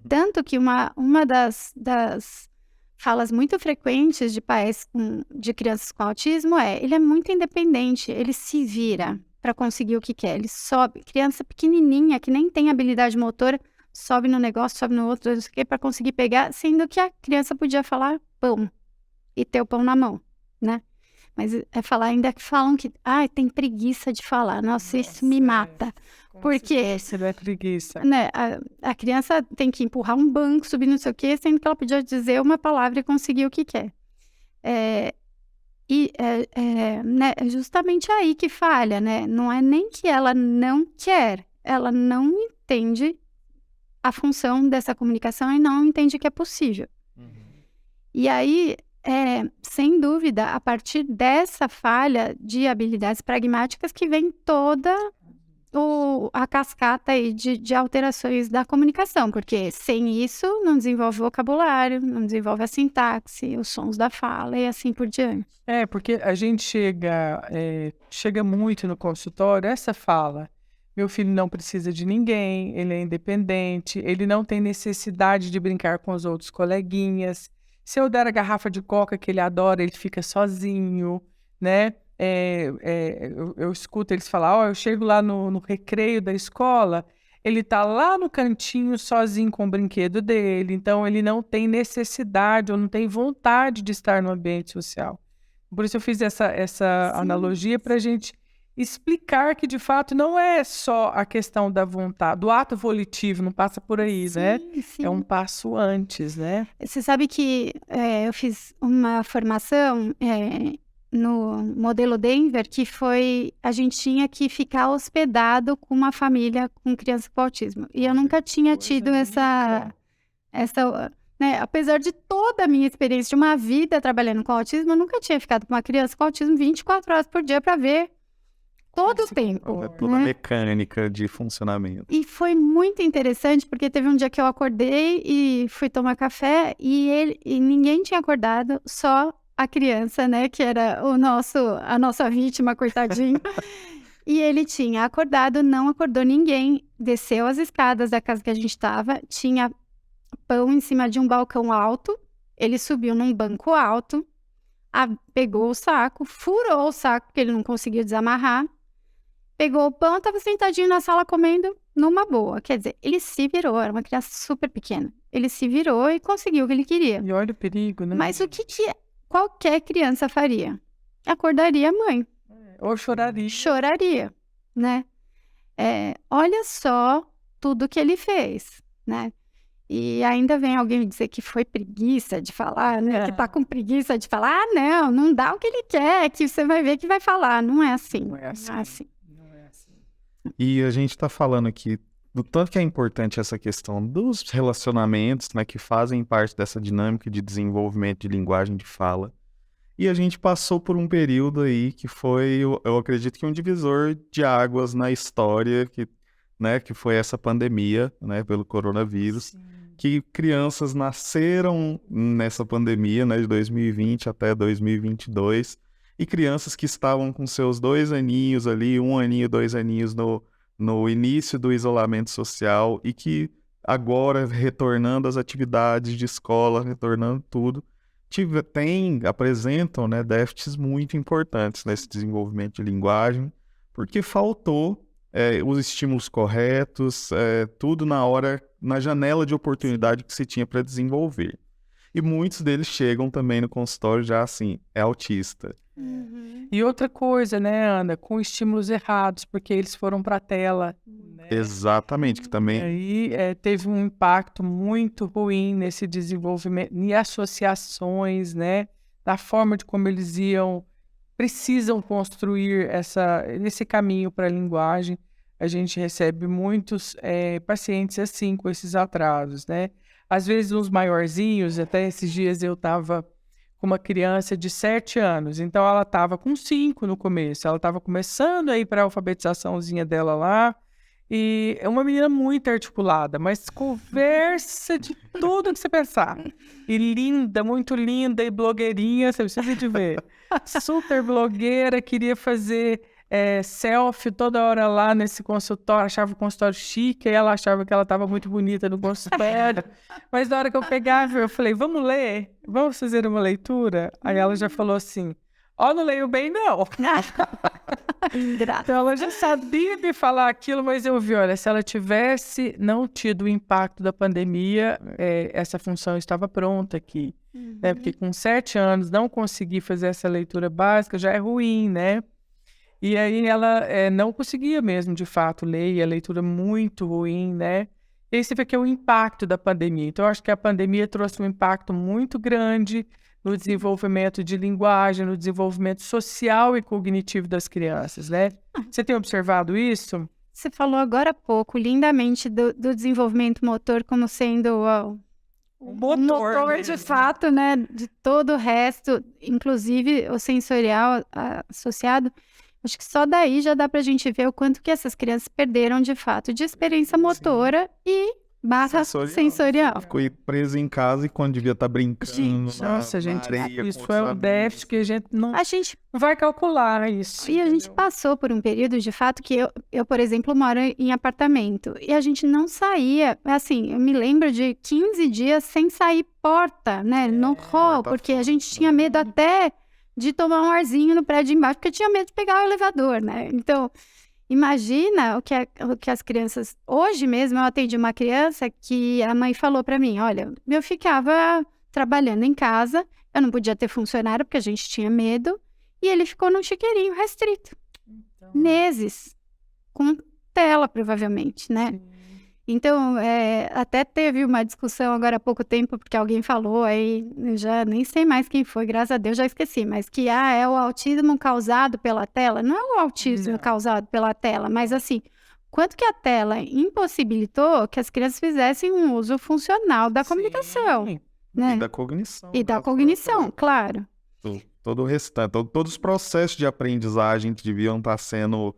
Tanto que uma das falas muito frequentes de pais de crianças com autismo ele é muito independente, ele se vira para conseguir o que quer. Ele sobe, criança pequenininha, que nem tem habilidade motora, sobe no negócio, sobe no outro, não sei o quê, para conseguir pegar, sendo que a criança podia falar pão e ter o pão na mão, né? Mas falar ainda que falam que tem preguiça de falar. Nossa, isso me mata. Porque você é preguiça. Né, a criança tem que empurrar um banco, subir não sei o quê, sendo que ela podia dizer uma palavra e conseguir o que quer. Né, é justamente aí que falha, né? Não é nem que ela não quer, ela não entende a função dessa comunicação e não entende que é possível. E aí... sem dúvida, a partir dessa falha de habilidades pragmáticas que vem toda a cascata aí de alterações da comunicação, porque sem isso não desenvolve vocabulário, não desenvolve a sintaxe, os sons da fala e assim por diante. Porque a gente chega muito no consultório, essa fala, meu filho não precisa de ninguém, ele é independente, ele não tem necessidade de brincar com os outros coleguinhas. Se eu der a garrafa de coca que ele adora, ele fica sozinho, né? Eu escuto eles falar, eu chego lá no recreio da escola, ele tá lá no cantinho sozinho com o brinquedo dele, então ele não tem necessidade ou não tem vontade de estar no ambiente social. Por isso eu fiz essa analogia para a gente explicar que, de fato, não é só a questão da vontade, do ato volitivo, não passa por aí, né? Sim. É um passo antes, né? Você sabe que eu fiz uma formação no modelo Denver, que foi, a gente tinha que ficar hospedado com uma família com criança com autismo. E eu nunca tinha tido essa né, apesar de toda a minha experiência de uma vida trabalhando com autismo, eu nunca tinha ficado com uma criança com autismo 24 horas por dia para ver todo o tempo. Toda a mecânica de funcionamento. E foi muito interessante, porque teve um dia que eu acordei e fui tomar café e ninguém tinha acordado, só a criança, né, que era a nossa vítima, coitadinho. E ele tinha acordado, não acordou ninguém, desceu as escadas da casa que a gente estava, tinha pão em cima de um balcão alto, Ele subiu num banco alto, pegou o saco, furou o saco, porque ele não conseguiu desamarrar, pegou o pão, estava sentadinho na sala comendo numa boa. Quer dizer, ele se virou, era uma criança super pequena. Ele se virou e conseguiu o que ele queria. E olha o perigo, né? Mas o que qualquer criança faria? Acordaria a mãe. Ou choraria. Choraria, né? Olha só tudo que ele fez, né? E ainda vem alguém me dizer que foi preguiça de falar, né? Que tá com preguiça de falar. Não dá o que ele quer, que você vai ver que vai falar. Não é assim. Não é assim. Não é assim. Não é assim. E a gente tá falando aqui do tanto que é importante essa questão dos relacionamentos, né, que fazem parte dessa dinâmica de desenvolvimento de linguagem de fala. E a gente passou por um período aí que foi, eu acredito que um divisor de águas na história, que foi essa pandemia, né, pelo coronavírus. Sim. Que crianças nasceram nessa pandemia, né, de 2020 até 2022, e crianças que estavam com seus 2 aninhos ali, 1 aninho, 2 aninhos no início do isolamento social, e que agora, retornando às atividades de escola, retornando tudo, apresentam, né, déficits muito importantes nesse desenvolvimento de linguagem, porque faltou os estímulos corretos, tudo na janela de oportunidade que se tinha para desenvolver. E muitos deles chegam também no consultório já assim, é autista. Uhum. E outra coisa, né, Ana, com estímulos errados, porque eles foram para a tela. Né? Exatamente, que também... E aí teve um impacto muito ruim nesse desenvolvimento, em associações, né, da forma de como eles precisam construir esse caminho para a linguagem. A gente recebe muitos pacientes assim, com esses atrasos, né? Às vezes uns maiorzinhos, até esses dias eu estava com uma criança de 7 anos, então ela estava com 5 no começo, ela estava começando a ir para a alfabetizaçãozinha dela lá, e é uma menina muito articulada, mas conversa de tudo que você pensar. E linda, muito linda, e blogueirinha, você precisa de ver. Super blogueira, queria fazer selfie toda hora lá nesse consultório, achava o consultório chique, e ela achava que ela estava muito bonita no consultório. Mas na hora que eu pegava, eu falei, vamos ler? Vamos fazer uma leitura? Aí ela já falou assim, não leio bem, não. Então ela já sabia me falar aquilo, mas eu vi, olha, se ela tivesse não tido o impacto da pandemia, essa função estava pronta aqui. Né? Porque com 7 anos não conseguir fazer essa leitura básica já é ruim, né? E aí ela não conseguia mesmo, de fato, ler, e a leitura muito ruim, né? E aí você vê que é o impacto da pandemia. Então, eu acho que a pandemia trouxe um impacto muito grande no desenvolvimento de linguagem, no desenvolvimento social e cognitivo das crianças, né? Você tem observado isso? Você falou agora há pouco, lindamente, do desenvolvimento motor como sendo o motor de fato, né? De todo o resto, inclusive o sensorial associado. Acho que só daí já dá pra gente ver o quanto que essas crianças perderam de fato de experiência motora e barra sensorial. Ficou preso em casa e quando devia estar brincando Nossa, gente, na areia, isso é um déficit que a gente não vai calcular isso. E a gente passou por um período de fato que eu, por exemplo, moro em apartamento e a gente não saía, assim, eu me lembro de 15 dias sem sair porta, né, no hall, porque a gente tinha medo até de tomar um arzinho no prédio embaixo, porque tinha medo de pegar o elevador, né? Então, imagina o que as crianças... Hoje mesmo eu atendi uma criança que a mãe falou pra mim, olha, eu ficava trabalhando em casa, eu não podia ter funcionário porque a gente tinha medo, e ele ficou num chiqueirinho restrito. Então... Meses. Com tela, provavelmente, né? Sim. Então, até teve uma discussão agora há pouco tempo, porque alguém falou, aí eu já nem sei mais quem foi, graças a Deus já esqueci, mas que é o autismo causado pela tela. Não é o autismo causado pela tela, mas assim, quanto que a tela impossibilitou que as crianças fizessem um uso funcional da comunicação. Né? E da cognição. E da cognição, claro. Todo o restante, todos os processos de aprendizagem que deviam estar sendo...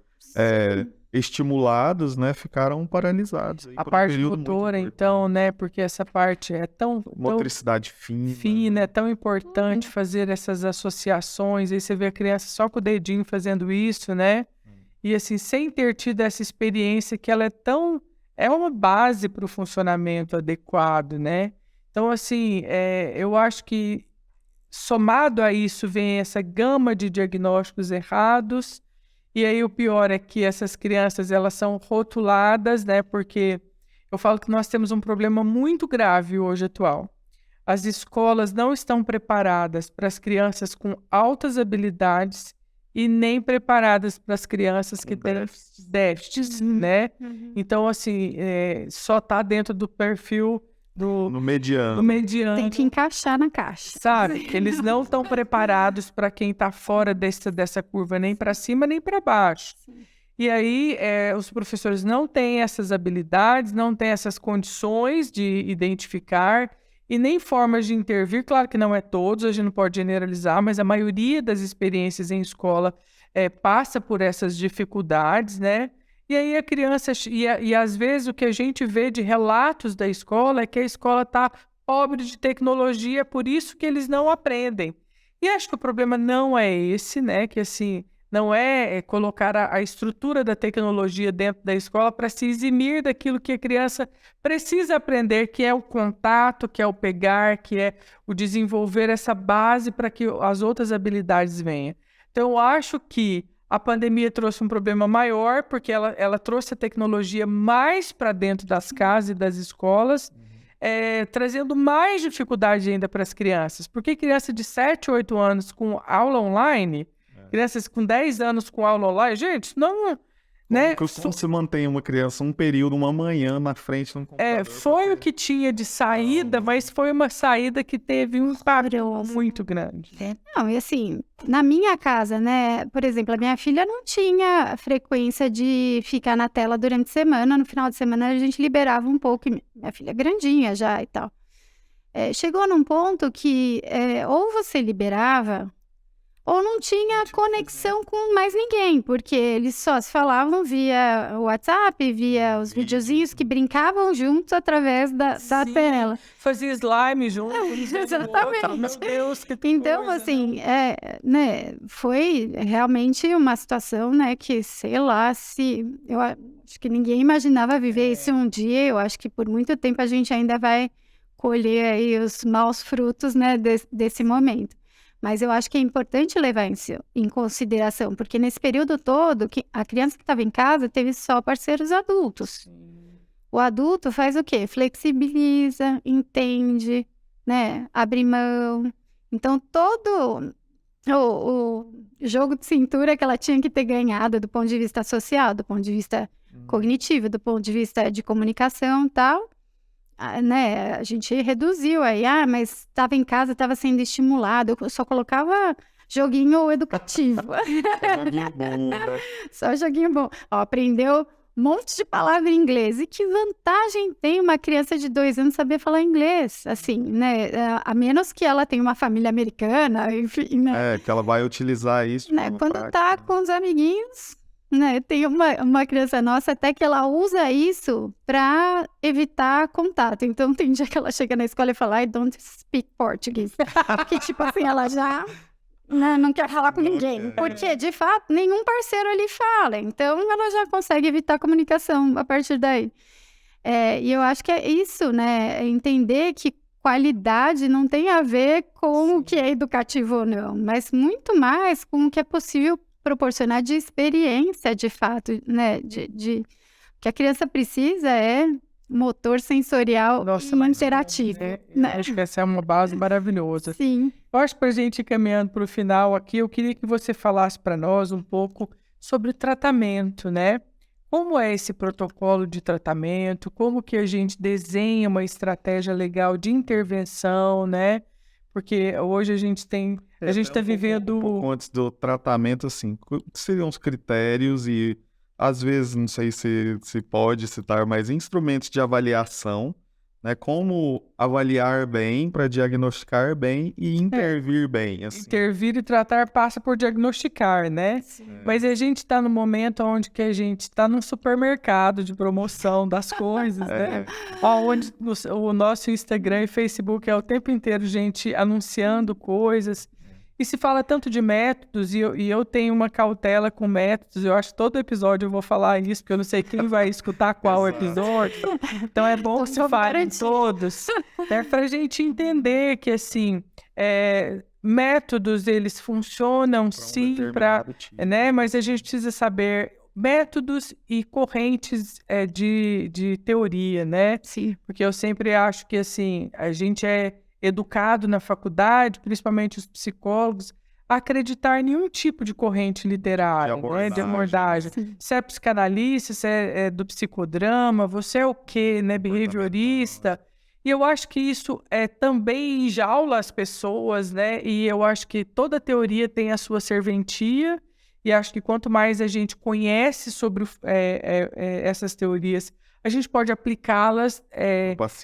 estimulados, né, ficaram paralisados. A parte motora, então, né, porque essa parte é tão... Motricidade fina. É tão importante fazer essas associações, aí você vê a criança só com o dedinho fazendo isso, né, e assim, sem ter tido essa experiência que ela é uma base para o funcionamento adequado, né. Então, assim, eu acho que somado a isso vem essa gama de diagnósticos errados, e aí o pior é que essas crianças, elas são rotuladas, né? Porque eu falo que nós temos um problema muito grave hoje atual. As escolas não estão preparadas para as crianças com altas habilidades e nem preparadas para as crianças que têm déficits, né? Então, assim, só está dentro do perfil No mediano. Tem que encaixar na caixa. Sabe? Eles não estão preparados para quem está fora dessa curva, nem para cima, nem para baixo. Sim. E aí, os professores não têm essas habilidades, não têm essas condições de identificar e nem formas de intervir. Claro que não é todos, a gente não pode generalizar, mas a maioria das experiências em escola passa por essas dificuldades, né? E aí a criança, e às vezes o que a gente vê de relatos da escola é que a escola está pobre de tecnologia, por isso que eles não aprendem. E acho que o problema não é esse, né? Que assim, não é colocar a estrutura da tecnologia dentro da escola para se eximir daquilo que a criança precisa aprender, que é o contato, que é o pegar, que é o desenvolver essa base para que as outras habilidades venham. Então, eu acho que a pandemia trouxe um problema maior, porque ela trouxe a tecnologia mais para dentro das casas e das escolas, trazendo mais dificuldade ainda para as crianças. Porque criança de 7, 8 anos com aula online, crianças com 10 anos com aula online, gente, não... Né? Como você mantém uma criança um período, uma manhã na frente no computador? Foi o que tinha de saída, mas foi uma saída que teve um impacto muito grande. Não, e assim, na minha casa, né, por exemplo, a minha filha não tinha frequência de ficar na tela durante a semana, no final de semana a gente liberava um pouco, e minha filha é grandinha já e tal. Chegou num ponto que ou você liberava, ou não tinha conexão com mais ninguém, porque eles só se falavam via WhatsApp, via os videozinhos que brincavam juntos através da tela. Fazia slime juntos. Exatamente. Meu Deus, que Então, coisa, assim, né, foi realmente uma situação, né, que, sei lá, eu acho que ninguém imaginava viver isso um dia. Eu acho que por muito tempo a gente ainda vai colher aí os maus frutos, né, desse momento. Mas eu acho que é importante levar em consideração, porque nesse período todo, a criança que estava em casa teve só parceiros adultos. O adulto faz o quê? Flexibiliza, entende, né? Abre mão. Então, todo o jogo de cintura que ela tinha que ter ganhado do ponto de vista social, do ponto de vista cognitivo, do ponto de vista de comunicação e tal, né, a gente reduziu aí, mas estava em casa, estava sendo estimulado, eu só colocava joguinho educativo. Joguinho bom, né? Só joguinho bom. Aprendeu um monte de palavra em inglês. E que vantagem tem uma criança de 2 anos saber falar inglês? Assim, né, a menos que ela tenha uma família americana, enfim, né? Que ela vai utilizar isso. Né, quando tá com os amiguinhos... Né, tem uma criança nossa até que ela usa isso para evitar contato. Então, tem dia que ela chega na escola e fala, I don't speak Portuguese. Porque, tipo assim, ela já não quer falar com ninguém. Porque, de fato, nenhum parceiro ali fala. Então, ela já consegue evitar a comunicação a partir daí. E eu acho que é isso, né? É entender que qualidade não tem a ver com o que é educativo ou não, mas muito mais com o que é possível proporcionar de experiência, de fato, né? O que a criança precisa é motor sensorial e interativo. Né? Acho que essa é uma base maravilhosa. Sim. Eu acho que para a gente ir caminhando para o final aqui, eu queria que você falasse para nós um pouco sobre o tratamento, né? Como é esse protocolo de tratamento? Como que a gente desenha uma estratégia legal de intervenção, né? Porque hoje a gente está vivendo... Um pouco antes do tratamento, assim, quais seriam os critérios e, às vezes, não sei se pode citar, mas instrumentos de avaliação, né? Como avaliar bem para diagnosticar bem e intervir bem, assim. Intervir e tratar passa por diagnosticar, né? Mas a gente está no momento onde que a gente está num supermercado de promoção das coisas, né? Onde o nosso Instagram e Facebook é o tempo inteiro gente anunciando coisas. E se fala tanto de métodos, e eu tenho uma cautela com métodos, eu acho que todo episódio eu vou falar isso, porque eu não sei quem vai escutar qual episódio. Então é bom que se fale em todos, né, para a gente entender que, assim, métodos, eles funcionam sim, né, mas a gente precisa saber métodos e correntes de teoria, né? Sim. Porque eu sempre acho que, assim, a gente é educado na faculdade, principalmente os psicólogos, a acreditar em nenhum tipo de corrente literária, de abordagem. Sim. Se é psicanalista, se é do psicodrama, você é o quê, né? Behaviorista. E eu acho que isso também enjaula as pessoas, né? E eu acho que toda teoria tem a sua serventia, e acho que quanto mais a gente conhece sobre essas teorias, a gente pode aplicá-las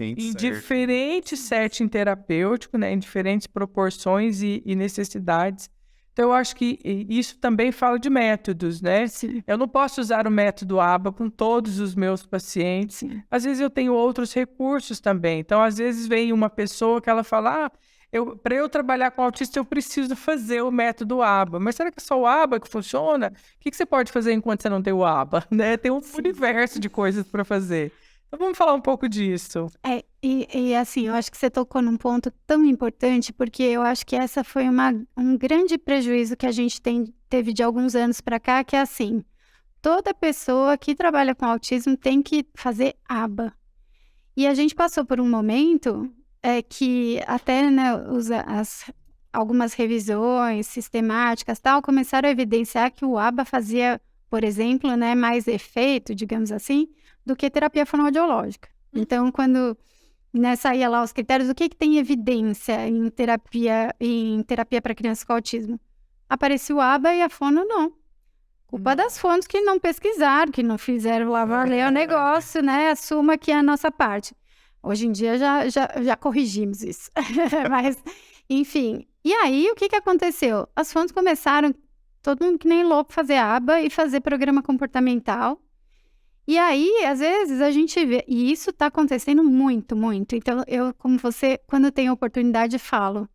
em diferentes settings terapêuticos, né, em diferentes proporções e necessidades. Então, eu acho que isso também fala de métodos, né? Sim. Eu não posso usar o método ABA com todos os meus pacientes. Sim. Às vezes eu tenho outros recursos também. Então, às vezes vem uma pessoa que ela fala, para eu trabalhar com autista, eu preciso fazer o método ABA. Mas será que é só o ABA que funciona? O que você pode fazer enquanto você não tem o ABA? Né? Tem um universo de coisas para fazer. Então, vamos falar um pouco disso. E assim, eu acho que você tocou num ponto tão importante, porque eu acho que essa foi um grande prejuízo que a gente teve de alguns anos para cá, que é assim, toda pessoa que trabalha com autismo tem que fazer ABA. E a gente passou por um momento que até, né, algumas revisões sistemáticas tal, começaram a evidenciar que o ABA fazia, por exemplo, né, mais efeito, digamos assim, do que terapia fonoaudiológica. Então, quando saía lá os critérios, o que tem evidência em terapia para crianças com autismo? Aparecia o ABA e a fono não. Culpa das fontes que não pesquisaram, que não fizeram lá valer o negócio, né? Assuma que é a nossa parte. Hoje em dia já corrigimos isso. Mas, enfim. E aí, o que aconteceu? As fontes começaram, todo mundo que nem louco, fazer ABA e fazer programa comportamental. E aí, às vezes, a gente vê... E isso está acontecendo muito, muito. Então, eu, como você, quando tenho oportunidade, falo.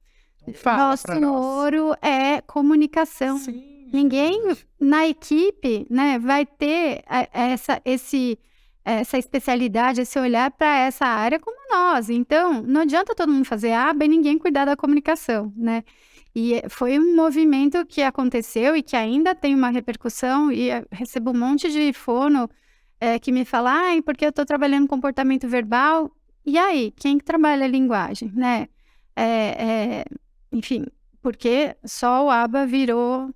Nosso ouro é comunicação. Sim, ninguém na equipe, né, vai ter essa especialidade, esse olhar para essa área como nós. Então, não adianta todo mundo fazer ABA e ninguém cuidar da comunicação, né? E foi um movimento que aconteceu e que ainda tem uma repercussão, e recebo um monte de fono que me fala, porque eu estou trabalhando comportamento verbal. E aí, quem que trabalha a linguagem, né? Enfim, porque só o ABA virou...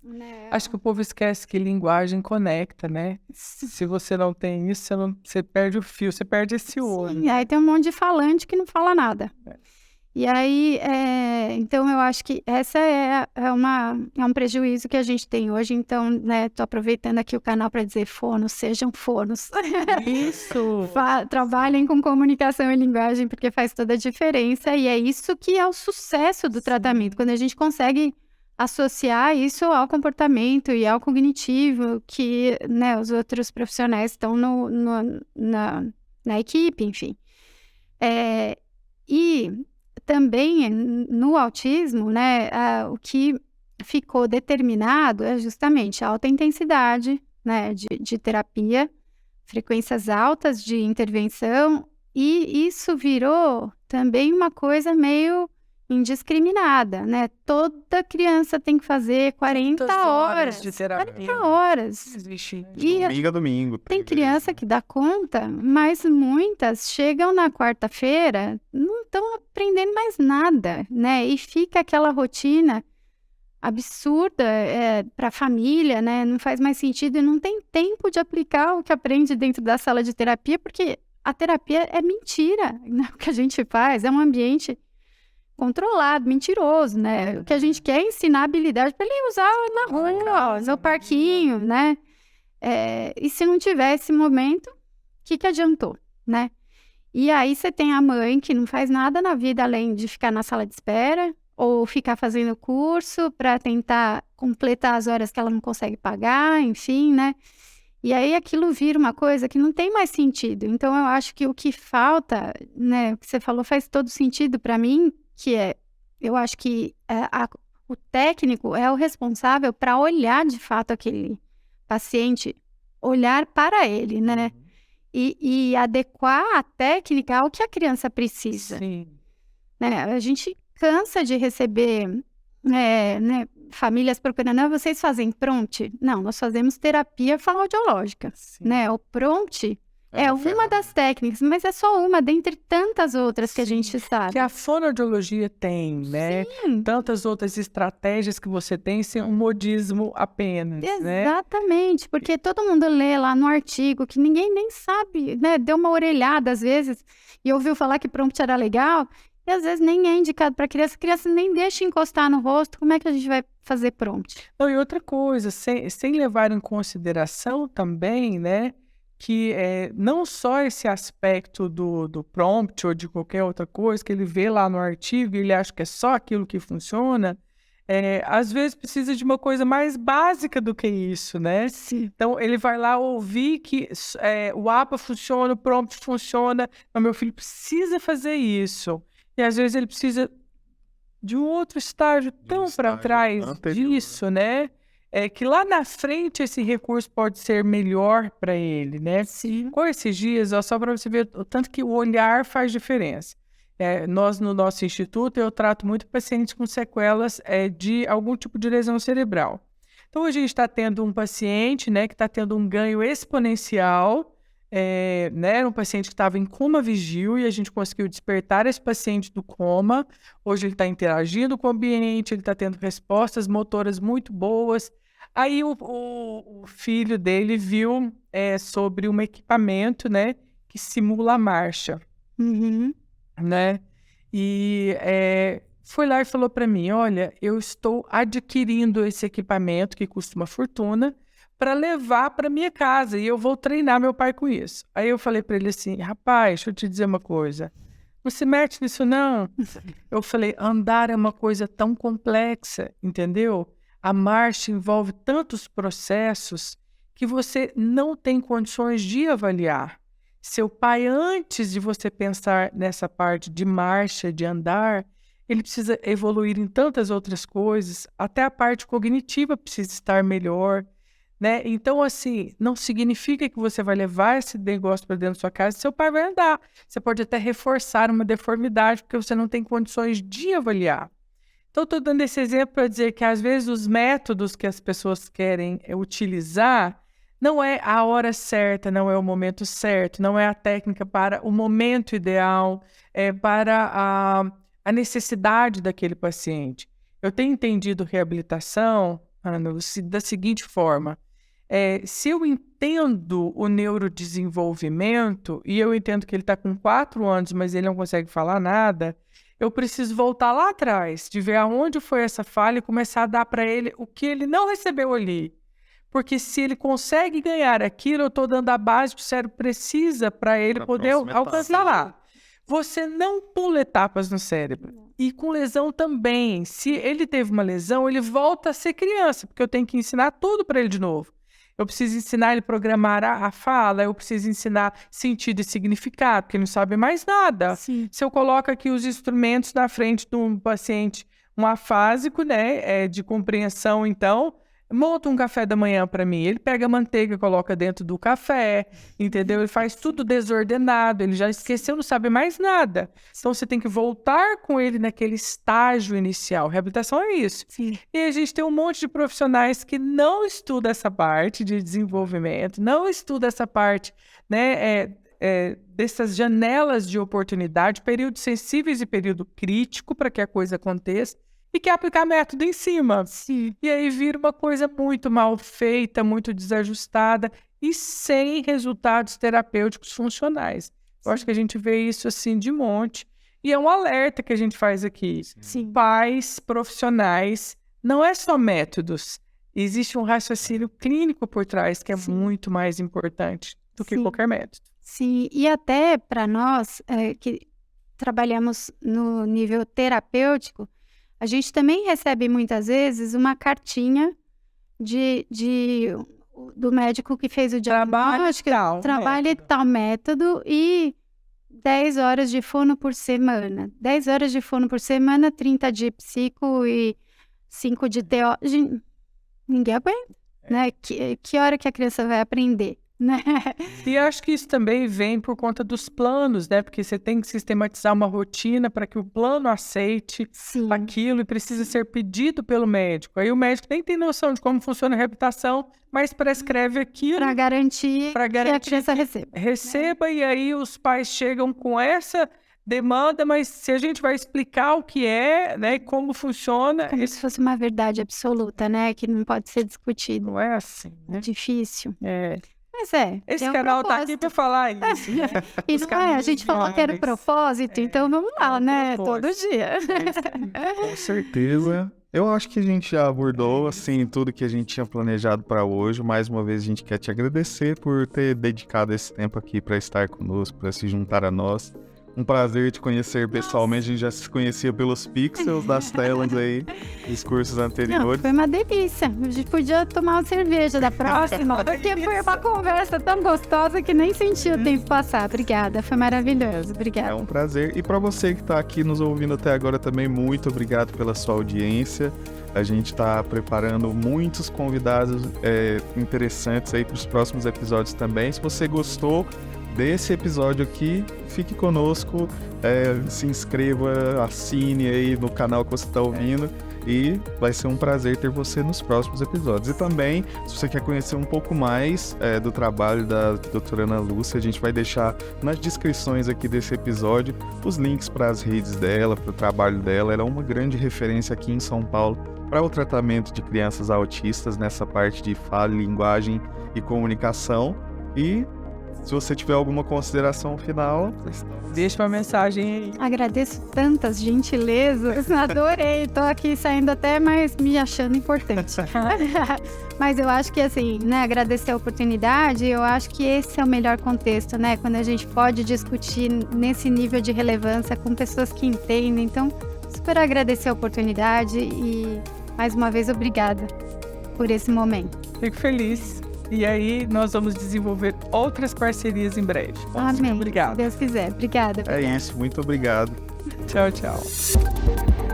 Né? Acho que o povo esquece que linguagem conecta, né? Se você não tem isso, você perde o fio, você perde esse olho. Sim, aí tem um monte de falante que não fala nada. E aí, então eu acho que essa é um prejuízo que a gente tem hoje. Então, né, tô aproveitando aqui o canal para dizer fonos, sejam fonos. Isso! Trabalhem com comunicação e linguagem, porque faz toda a diferença. E é isso que é o sucesso do tratamento. Quando a gente consegue associar isso ao comportamento e ao cognitivo, que, né, os outros profissionais estão na equipe, enfim. E também no autismo, né, o que ficou determinado é justamente a alta intensidade, né, de terapia, frequências altas de intervenção, e isso virou também uma coisa meio indiscriminada, né? Toda criança tem que fazer 40 horas de terapia. 40 horas. De domingo a domingo. Tem criança que dá conta, mas muitas chegam na quarta-feira, não estão aprendendo mais nada, né? E fica aquela rotina absurda para a família, né? Não faz mais sentido e não tem tempo de aplicar o que aprende dentro da sala de terapia, porque a terapia é mentira, né? O que a gente faz é um ambiente controlado, mentiroso, né? O que a gente quer é ensinar habilidade para ele usar na rua, no parquinho, né? E se não tiver esse momento, o que adiantou, né? E aí você tem a mãe que não faz nada na vida além de ficar na sala de espera ou ficar fazendo curso para tentar completar as horas que ela não consegue pagar, enfim, né? E aí aquilo vira uma coisa que não tem mais sentido. Então eu acho que o que falta, né, o que você falou faz todo sentido para mim, que eu acho que O técnico é o responsável para olhar de fato aquele paciente, olhar para ele, né? E adequar a técnica ao que a criança precisa. Sim. Né? A gente cansa de receber né, famílias procurando, vocês fazem PRONT? Não, nós fazemos terapia fonoaudiológica. Né? O PRONT é uma das técnicas, mas é só uma dentre tantas outras que a gente sabe. Que a fonoaudiologia tem, né? Sim. Tantas outras estratégias que você tem sem um modismo apenas, né? Exatamente, porque todo mundo lê lá no artigo que ninguém nem sabe, né? Deu uma orelhada às vezes e ouviu falar que PRONT era legal e às vezes nem é indicado para criança, a criança nem deixa encostar no rosto, como é que a gente vai fazer PRONT? Não, e outra coisa, sem levar em consideração também, né? Que não só esse aspecto do prompt ou de qualquer outra coisa que ele vê lá no artigo e ele acha que é só aquilo que funciona, às vezes precisa de uma coisa mais básica do que isso, né? Sim. Então, ele vai lá ouvir que o APA funciona, o prompt funciona, mas meu filho precisa fazer isso. E às vezes ele precisa de um outro estágio tão para trás disso, né? Que lá na frente esse recurso pode ser melhor para ele, né? Sim. Com esses dias, só para você ver o tanto que o olhar faz diferença. Nós, no nosso instituto, eu trato muito pacientes com sequelas de algum tipo de lesão cerebral. Então, hoje a gente está tendo um paciente, né, que está tendo um ganho exponencial, né, um paciente que estava em coma vigil e a gente conseguiu despertar esse paciente do coma. Hoje ele está interagindo com o ambiente, ele está tendo respostas motoras muito boas. Aí o filho dele viu sobre um equipamento, né, que simula a marcha, né? E foi lá e falou para mim, olha, eu estou adquirindo esse equipamento que custa uma fortuna para levar para minha casa e eu vou treinar meu pai com isso. Aí eu falei para ele assim, rapaz, deixa eu te dizer uma coisa, não se mete nisso não. Eu falei, andar é uma coisa tão complexa, entendeu? A marcha envolve tantos processos que você não tem condições de avaliar. Seu pai, antes de você pensar nessa parte de marcha, de andar, ele precisa evoluir em tantas outras coisas, até a parte cognitiva precisa estar melhor, né? Então, assim, não significa que você vai levar esse negócio para dentro da sua casa e seu pai vai andar. Você pode até reforçar uma deformidade, porque você não tem condições de avaliar. Então, estou dando esse exemplo para dizer que, às vezes, os métodos que as pessoas querem utilizar não é a hora certa, não é o momento certo, não é a técnica para o momento ideal, é para a necessidade daquele paciente. Eu tenho entendido reabilitação, Ana, da seguinte forma. Se eu entendo o neurodesenvolvimento e eu entendo que ele está com 4 anos, mas ele não consegue falar nada, eu preciso voltar lá atrás, de ver aonde foi essa falha e começar a dar para ele o que ele não recebeu ali. Porque se ele consegue ganhar aquilo, eu estou dando a base que o cérebro precisa para ele poder alcançar lá. Você não pula etapas no cérebro. E com lesão também. Se ele teve uma lesão, ele volta a ser criança, porque eu tenho que ensinar tudo para ele de novo. Eu preciso ensinar ele a programar a fala, eu preciso ensinar sentido e significado, porque ele não sabe mais nada. Sim. Se eu coloco aqui os instrumentos na frente de um paciente, um afásico, né, de compreensão, então, monta um café da manhã para mim. Ele pega a manteiga e coloca dentro do café, entendeu? Ele faz tudo desordenado, ele já esqueceu, não sabe mais nada. Então, você tem que voltar com ele naquele estágio inicial. Reabilitação é isso. Sim. E a gente tem um monte de profissionais que não estudam essa parte de desenvolvimento, não estudam essa parte, né, dessas janelas de oportunidade, períodos sensíveis e período crítico para que a coisa aconteça, e quer aplicar método em cima. Sim. E aí vira uma coisa muito mal feita, muito desajustada e sem resultados terapêuticos funcionais. Eu acho que a gente vê isso assim de monte. E é um alerta que a gente faz aqui. Sim. Pais, profissionais, não é só métodos. Existe um raciocínio clínico por trás que é muito mais importante do que qualquer método. Sim, e até para nós que trabalhamos no nível terapêutico, a gente também recebe muitas vezes uma cartinha do médico que fez o diagnóstico, trabalhe tal método e 10 horas de fono por semana. 10 horas de fono por semana, 30 de psico e 5 de TO, ninguém aguenta, né? Que hora que a criança vai aprender, né? E acho que isso também vem por conta dos planos, né? Porque você tem que sistematizar uma rotina para que o plano aceite Sim. aquilo e precisa ser pedido pelo médico. Aí o médico nem tem noção de como funciona a reabilitação, mas prescreve aquilo Para garantir que a criança receba. Receba, e aí os pais chegam com essa demanda, mas se a gente vai explicar o que é, né, como funciona... Como se fosse uma verdade absoluta, né? Que não pode ser discutido. Não é assim, né? É difícil. É. Mas Esse canal tá aqui para falar isso, né? E não a gente falou que era o propósito, então vamos lá, né? Todo dia. Com certeza. Eu acho que a gente já abordou, assim, tudo que a gente tinha planejado para hoje. Mais uma vez, a gente quer te agradecer por ter dedicado esse tempo aqui para estar conosco, para se juntar a nós. Um prazer te conhecer pessoalmente. A gente já se conhecia pelos pixels das telas aí, dos cursos anteriores. Não, foi uma delícia. A gente podia tomar uma cerveja da próxima, porque foi uma conversa tão gostosa que nem senti o tempo passar. Obrigada, foi maravilhoso. Obrigada. É um prazer. E para você que está aqui nos ouvindo até agora também, muito obrigado pela sua audiência. A gente está preparando muitos convidados interessantes aí para os próximos episódios também. Se você gostou desse episódio aqui, fique conosco, se inscreva, assine aí no canal que você está ouvindo e vai ser um prazer ter você nos próximos episódios. E também, se você quer conhecer um pouco mais do trabalho da doutora Ana Lúcia, a gente vai deixar nas descrições aqui desse episódio os links para as redes dela, para o trabalho dela. Ela é uma grande referência aqui em São Paulo para o tratamento de crianças autistas nessa parte de fala, linguagem e comunicação. E se você tiver alguma consideração final, deixa uma mensagem aí. Agradeço tantas gentilezas, adorei, tô aqui saindo até mais me achando importante. Mas eu acho que assim, né, agradecer a oportunidade, eu acho que esse é o melhor contexto, né, quando a gente pode discutir nesse nível de relevância com pessoas que entendem. Então, super agradecer a oportunidade e mais uma vez obrigada por esse momento. Fico feliz. E aí, nós vamos desenvolver outras parcerias em breve. Amém. Obrigado. Se Deus quiser. Obrigada. É isso. Muito obrigado. Tchau, tchau.